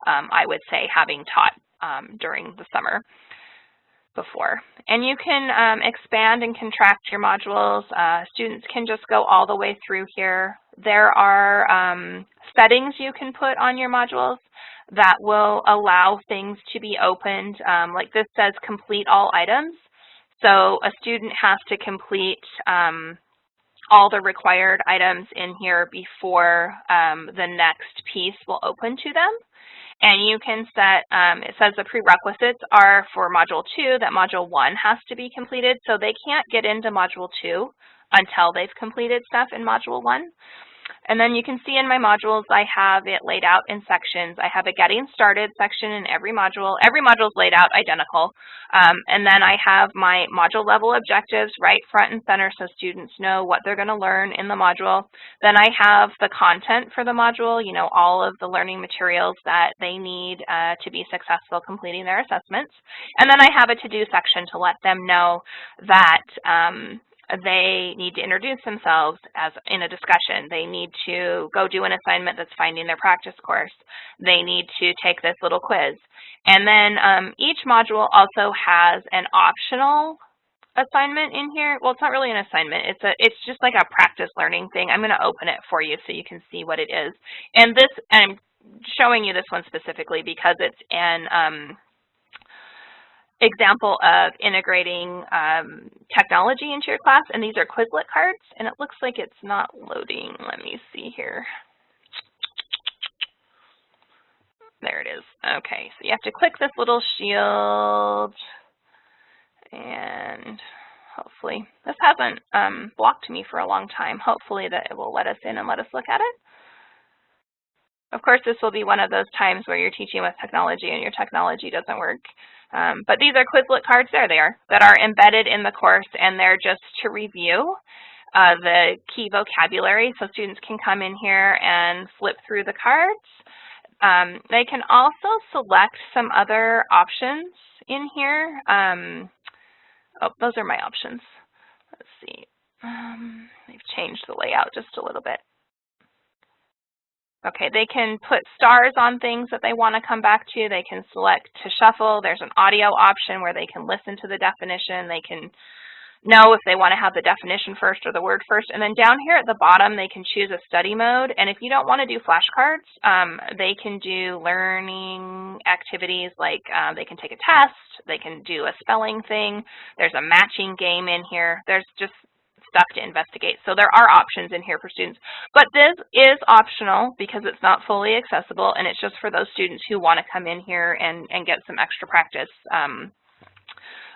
I would say, having taught during the summer before. And you can expand and contract your modules. Students can just go all the way through here. There are settings you can put on your modules that will allow things to be opened. Like this says complete all items. So a student has to complete all the required items in here before the next piece will open to them. And you can set, it says the prerequisites are for Module 2 that Module 1 has to be completed, so they can't get into Module 2 until they've completed stuff in Module 1. And then you can see in my modules, I have it laid out in sections. I have a Getting Started section in every module. Every module is laid out identical. And then I have my module level objectives right front and center so students know what they're going to learn in the module. Then I have the content for the module, you know, all of the learning materials that they need to be successful completing their assessments. And then I have a to-do section to let them know that they need to introduce themselves as in a discussion. They need to go do an assignment that's finding their practice course. They need to take this little quiz. And then each module also has an optional assignment in here. Well, it's not really an assignment. It's just like a practice learning thing. I'm going to open it for you so you can see what it is. And this, I'm showing you this one specifically because it's an example of integrating technology into your class, and these are Quizlet cards, and it looks like it's not loading. Let me see here. There it is. Okay, so you have to click this little shield, and hopefully, this hasn't blocked me for a long time. Hopefully that it will let us in and let us look at it. Of course, this will be one of those times where you're teaching with technology and your technology doesn't work. But these are Quizlet cards, there they are, that are embedded in the course, and they're just to review the key vocabulary, so students can come in here and flip through the cards. They can also select some other options in here. Oh, those are my options. Let's see. They've changed the layout just a little bit. Okay, they can put stars on things that they want to come back to. They can select to shuffle. There's an audio option where they can listen to the definition. They can know if they want to have the definition first or the word first. And then down here at the bottom, they can choose a study mode. And if you don't want to do flashcards, they can do learning activities like they can take a test. They can do a spelling thing. There's a matching game in here. There's just stuff to investigate. So there are options in here for students. But this is optional because it's not fully accessible, and it's just for those students who want to come in here and get some extra practice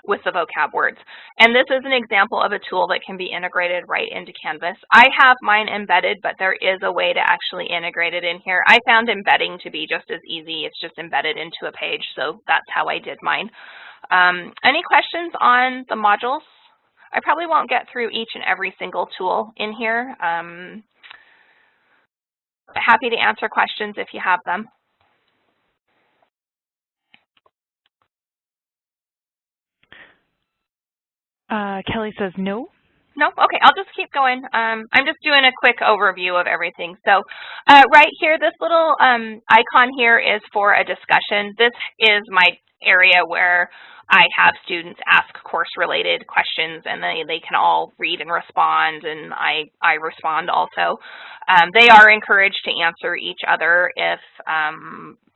with the vocab words. And this is an example of a tool that can be integrated right into Canvas. I have mine embedded, but there is a way to actually integrate it in here. I found embedding to be just as easy. It's just embedded into a page, so that's how I did mine. Any questions on the modules? I probably won't get through each and every single tool in here. Happy to answer questions if you have them.
Kelly says no.
No? Okay, I'll just keep going. I'm just doing a quick overview of everything. So right here, this little icon here is for a discussion. This is my area where I have students ask course-related questions, and they can all read and respond, and I respond also. They are encouraged to answer each other if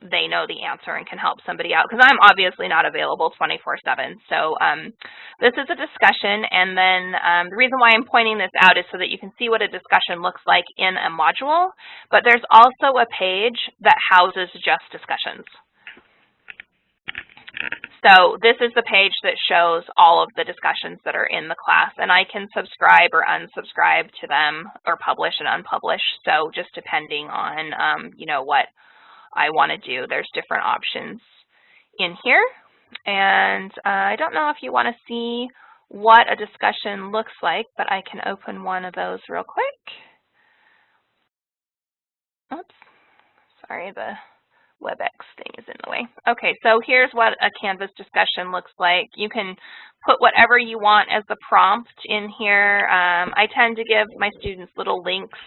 they know the answer and can help somebody out, because I'm obviously not available 24/7. So this is a discussion, and then the reason why I'm pointing this out is so that you can see what a discussion looks like in a module, but there's also a page that houses just discussions. So this is the page that shows all of the discussions that are in the class, and I can subscribe or unsubscribe to them or publish and unpublish. So just depending on, you know, what I want to do, there's different options in here. And I don't know if you want to see what a discussion looks like, but I can open one of those real quick. Oops, sorry, the WebEx thing is in the way. Okay, so here's what a Canvas discussion looks like. You can put whatever you want as the prompt in here. I tend to give my students little links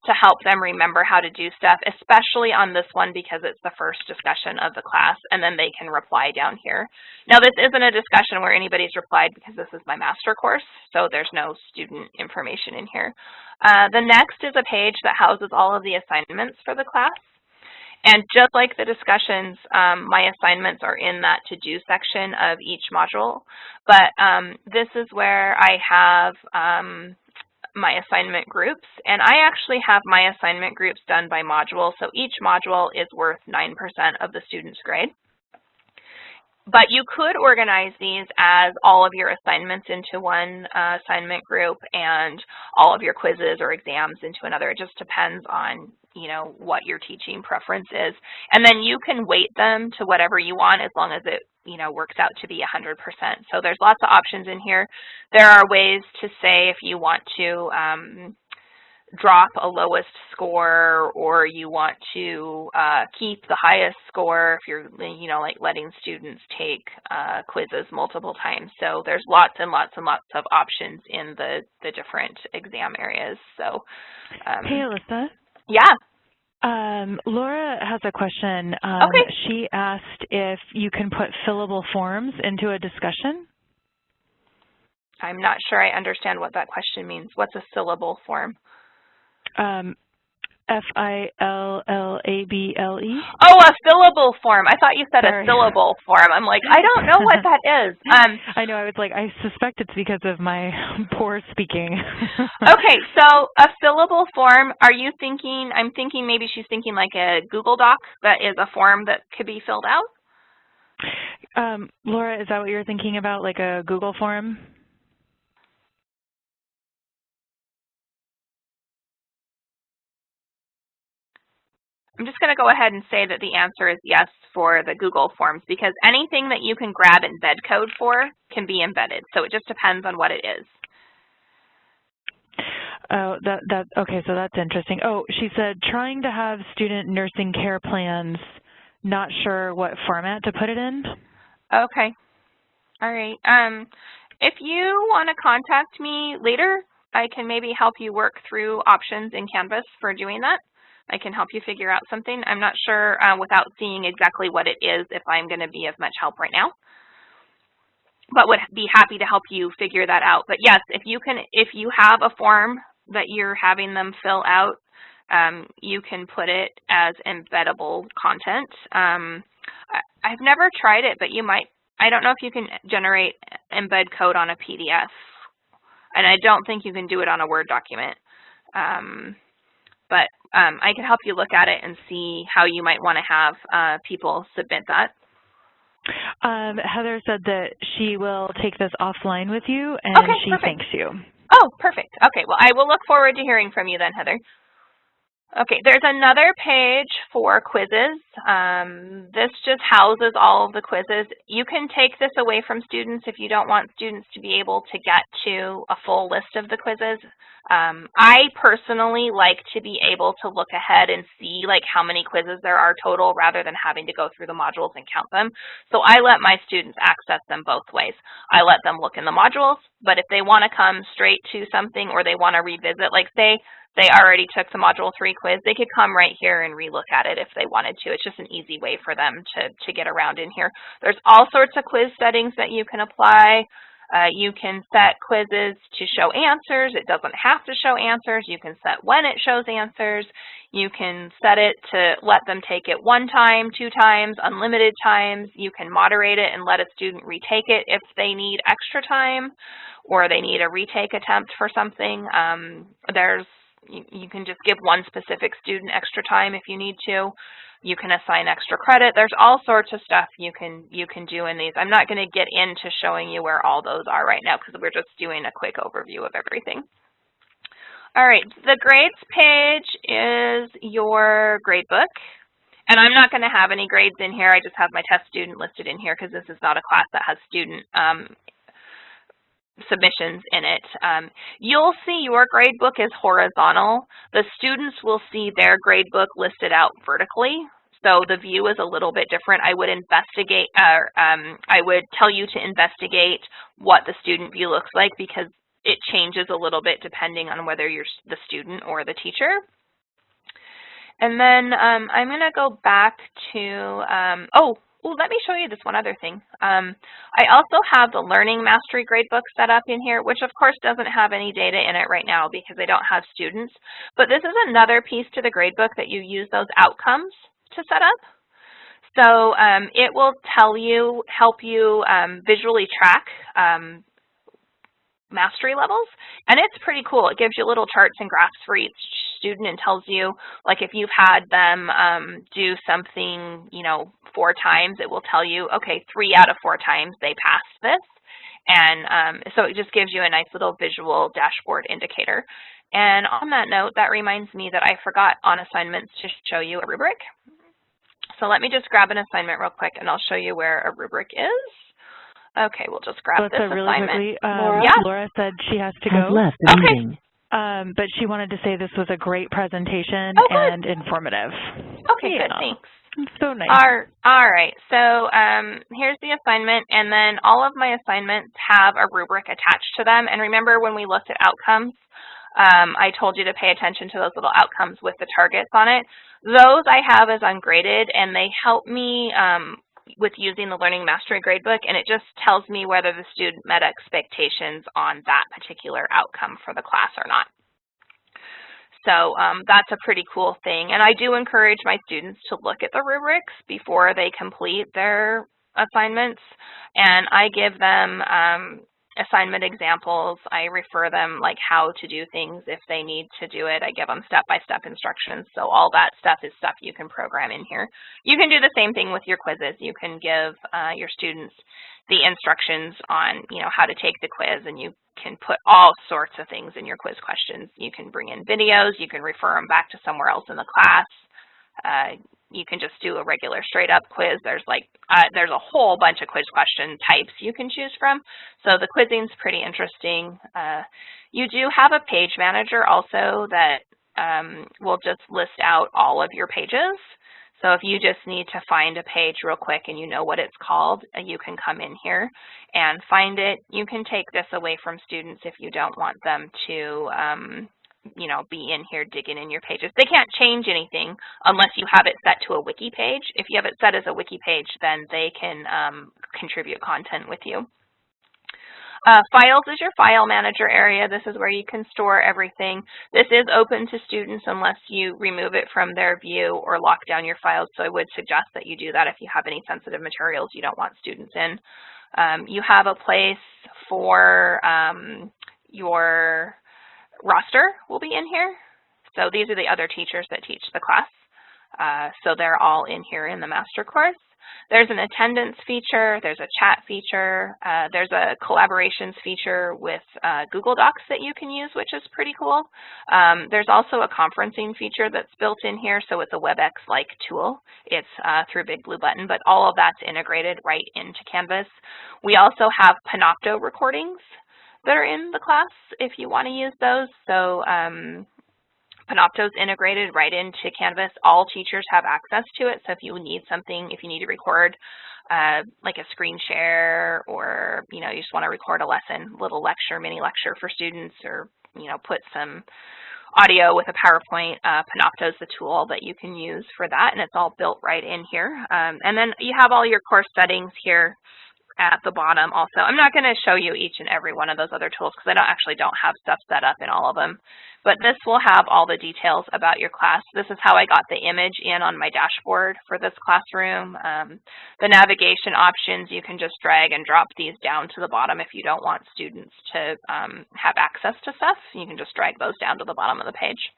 to help them remember how to do stuff, especially on this one because it's the first discussion of the class, and then they can reply down here. Now, this isn't a discussion where anybody's replied because this is my master course, so there's no student information in here. The next is a page that houses all of the assignments for the class. And just like the discussions, my assignments are in that to-do section of each module. But this is where I have my assignment groups, and I actually have my assignment groups done by module, so each module is worth 9% of the student's grade. But you could organize these as all of your assignments into one assignment group and all of your quizzes or exams into another. It just depends on, you know, what your teaching preference is. And then you can weight them to whatever you want as long as it, you know, works out to be 100%. So there's lots of options in here. There are ways to say if you want to drop a lowest score, or you want to keep the highest score if you're, you know, like letting students take quizzes multiple times. So there's lots and lots and lots of options in the different exam areas. So
hey, Alissa.
Yeah.
Laura has a question.
Okay.
She asked if you can put fillable forms into a discussion.
I'm not sure I understand what that question means. What's a syllable form?
F-I-L-L-A-B-L-E.
Oh, a fillable form. I thought you said a syllable form. I'm like, I don't know what that is.
I know. I was like, I suspect it's because of my poor speaking.
Okay, so a fillable form, are you thinking, I'm thinking maybe she's thinking like a Google Doc that is a form that could be filled out?
Laura, is that what you're thinking about, like a Google form?
I'm just going to go ahead and say that the answer is yes for the Google Forms, because anything that you can grab embed code for can be embedded. So it just depends on what it is.
Oh, okay, so that's interesting. Oh, she said trying to have student nursing care plans, not sure what format to put it in.
Okay. All right. If you want to contact me later, I can maybe help you work through options in Canvas for doing that. I can help you figure out something. I'm not sure without seeing exactly what it is if I'm going to be of much help right now, but would be happy to help you figure that out. But yes, if you have a form that you're having them fill out, you can put it as embeddable content. I've never tried it, but you might. I don't know if you can generate embed code on a PDF, and I don't think you can do it on a Word document. But I can help you look at it and see how you might want to have people submit that.
Heather said that she will take this offline with you, and
okay,
she
perfect.
thanks you.
Oh, perfect. Okay, well, I will look forward to hearing from you then, Heather. Okay, there's another page for quizzes. This just houses all of the quizzes. You can take this away from students if you don't want students to be able to get to a full list of the quizzes. I personally like to be able to look ahead and see like how many quizzes there are total rather than having to go through the modules and count them. So I let my students access them both ways. I let them look in the modules, but if they want to come straight to something or they want to revisit, like say they already took the Module 3 quiz, they could come right here and relook at it if they wanted to. It's just an easy way for them to get around in here. There's all sorts of quiz settings that you can apply. You can set quizzes to show answers. It doesn't have to show answers. You can set when it shows answers. You can set it to let them take it 1 time, 2 times, unlimited times. You can moderate it and let a student retake it if they need extra time or they need a retake attempt for something. You can just give one specific student extra time if you need to. You can assign extra credit. There's all sorts of stuff you can do in these. I'm not going to get into showing you where all those are right now because we're just doing a quick overview of everything. All right, the grades page is your gradebook. And I'm not going to have any grades in here. I just have my test student listed in here because this is not a class that has student submissions in it. You'll see your gradebook is horizontal. The students will see their gradebook listed out vertically. So the view is a little bit different. I would investigate, I would tell you to investigate what the student view looks like because it changes a little bit depending on whether you're the student or the teacher. And then I'm going to go back to, let me show you this one other thing. I also have the Learning Mastery Gradebook set up in here, which of course doesn't have any data in it right now because I don't have students. But this is another piece to the gradebook that you use those outcomes to set up. So it will help you visually track mastery levels, and it's pretty cool. It gives you little charts and graphs for each student and tells you, like, if you've had them do something, 4 times, it will tell you, okay, 3 out of 4 times they passed this. And so it just gives you a nice little visual dashboard indicator. And on that note, that reminds me that I forgot on assignments to show you a rubric. So let me just grab an assignment real quick, and I'll show you where a rubric is. Okay, we'll just grab this
really
assignment.
Quickly,
yeah.
Laura said she has to
Has
go.
left the
Okay.
meeting.
But she wanted to say this was a great presentation and informative.
Okay, good, thanks.
So nice.
All right, so here's the assignment, and then all of my assignments have a rubric attached to them. And remember when we looked at outcomes, I told you to pay attention to those little outcomes with the targets on it. Those I have as ungraded, and they help me with using the Learning Mastery Gradebook, and it just tells me whether the student met expectations on that particular outcome for the class or not. So that's a pretty cool thing. And I do encourage my students to look at the rubrics before they complete their assignments. And I give them assignment examples. I refer them like how to do things if they need to do it. I give them step-by-step instructions. So all that stuff is stuff you can program in here. You can do the same thing with your quizzes. You can give your students the instructions on, how to take the quiz, and you can put all sorts of things in your quiz questions. You can bring in videos. You can refer them back to somewhere else in the class. You can just do a regular straight-up quiz. There's a whole bunch of quiz question types you can choose from. So the quizzing's pretty interesting. You do have a page manager also that will just list out all of your pages. So if you just need to find a page real quick and you know what it's called, you can come in here and find it. You can take this away from students if you don't want them to be in here digging in your pages. They can't change anything unless you have it set to a wiki page. If you have it set as a wiki page, then they can contribute content with you. Files is your file manager area. This is where you can store everything. This is open to students unless you remove it from their view or lock down your files, so I would suggest that you do that if you have any sensitive materials you don't want students in. You have a place for your roster will be in here. So these are the other teachers that teach the class. So they're all in here in the master course. There's an attendance feature, there's a chat feature, there's a collaborations feature with Google Docs that you can use, which is pretty cool. There's also a conferencing feature that's built in here, so it's a WebEx-like tool. It's through Big Blue Button, but all of that's integrated right into Canvas. We also have Panopto recordings that are in the class if you want to use those. So Panopto's integrated right into Canvas. All teachers have access to it, so if you need something, if you need to record like a screen share, or you just want to record a lesson, little lecture, mini lecture for students, or put some audio with a PowerPoint, Panopto's the tool that you can use for that, and it's all built right in here. And then you have all your course settings here at the bottom also. I'm not going to show you each and every one of those other tools because I actually don't have stuff set up in all of them. But this will have all the details about your class. This is how I got the image in on my dashboard for this classroom. The navigation options, you can just drag and drop these down to the bottom if you don't want students to have access to stuff. You can just drag those down to the bottom of the page.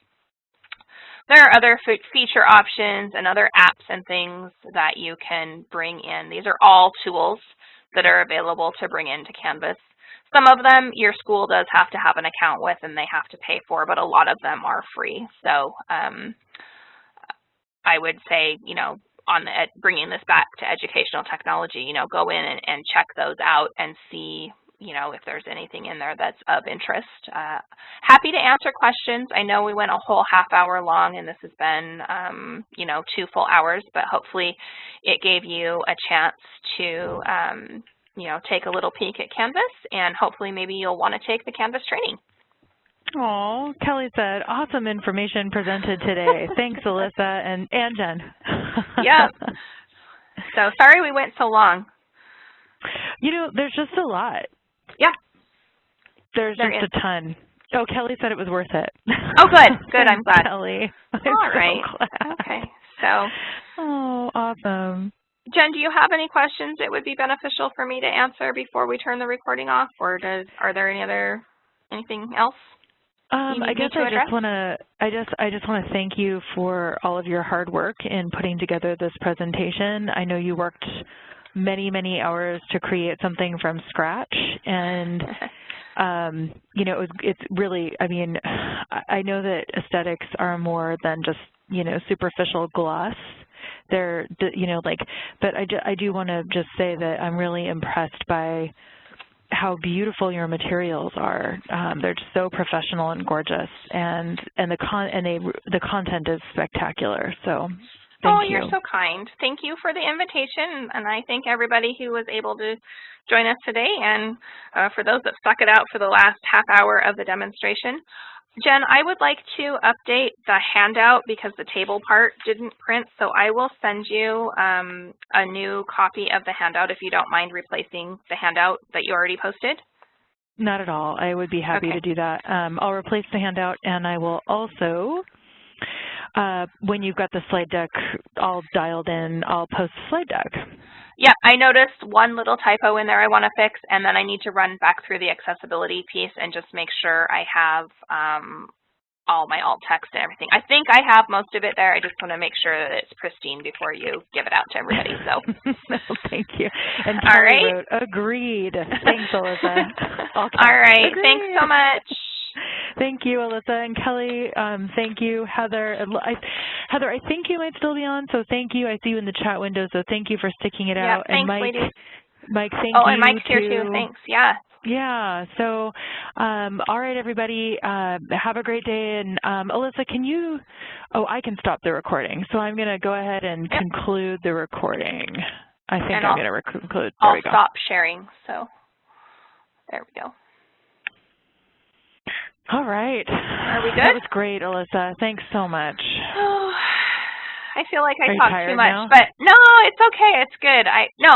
There are other feature options and other apps and things that you can bring in. These are all tools that are available to bring into Canvas. Some of them your school does have to have an account with and they have to pay for, but a lot of them are free. So I would say, on bringing this back to educational technology, go in and check those out and see, if there's anything in there that's of interest. Happy to answer questions. I know we went a whole half hour long and this has been, 2 full hours, but hopefully it gave you a chance to, take a little peek at Canvas, and hopefully maybe you'll want to take the Canvas training.
Oh, Kelly said, awesome information presented today. Thanks, Alyssa and Jen.
Yeah. So sorry we went so long.
There's just a lot.
Yeah.
There's just a ton. Oh, Kelly said it was worth it.
Oh, good. Good. I'm glad.
Kelly.
All right. Okay. So,
oh, awesome.
Jen, do you have any questions that would be beneficial for me to answer before we turn the recording off, or are there anything else?
I guess I just want to thank you for all of your hard work in putting together this presentation. I know you worked many, many hours to create something from scratch, and you know, it's really, I mean, I know that aesthetics are more than just, you know, superficial gloss. They're, you know, like, but I do want to just say that I'm really impressed by how beautiful your materials are. They're just so professional and gorgeous, and the content is spectacular. So thank you.
You're so kind. Thank you for the invitation, and I thank everybody who was able to join us today, and for those that stuck it out for the last half hour of the demonstration. Jen, I would like to update the handout because the table part didn't print, so I will send you a new copy of the handout if you don't mind replacing the handout that you already posted.
Not at all. I would be happy to do that. I'll replace the handout, and I will also, when you've got the slide deck all dialed in, I'll post the slide deck.
Yeah, I noticed one little typo in there I want to fix, and then I need to run back through the accessibility piece and just make sure I have all my alt text and everything. I think I have most of it there. I just want to make sure that it's pristine before you give it out to everybody. So,
thank you. And Kelly wrote, agreed. Thanks, Alissa.
All right. Agreed. Thanks so much.
Thank you, Alissa. And Kelly, thank you. Heather, Heather, I think you might still be on, so thank you. I see you in the chat window, so thank you for sticking it out.
Thanks,
and Mike,
ladies.
Mike, thank you.
Oh, and Mike's here too. Thanks. Yeah.
Yeah. So, all right, everybody, have a great day. And Alissa, can you? Oh, I can stop the recording. So I'm going to go ahead and conclude the recording. I think I'm going to conclude. There we go.
I'll stop sharing. So there we go.
All right.
Are we good?
That was great, Alissa. Thanks so much.
Oh, I feel like I
Are you
talked
tired
too much,
now?
but no, it's okay. It's good. No.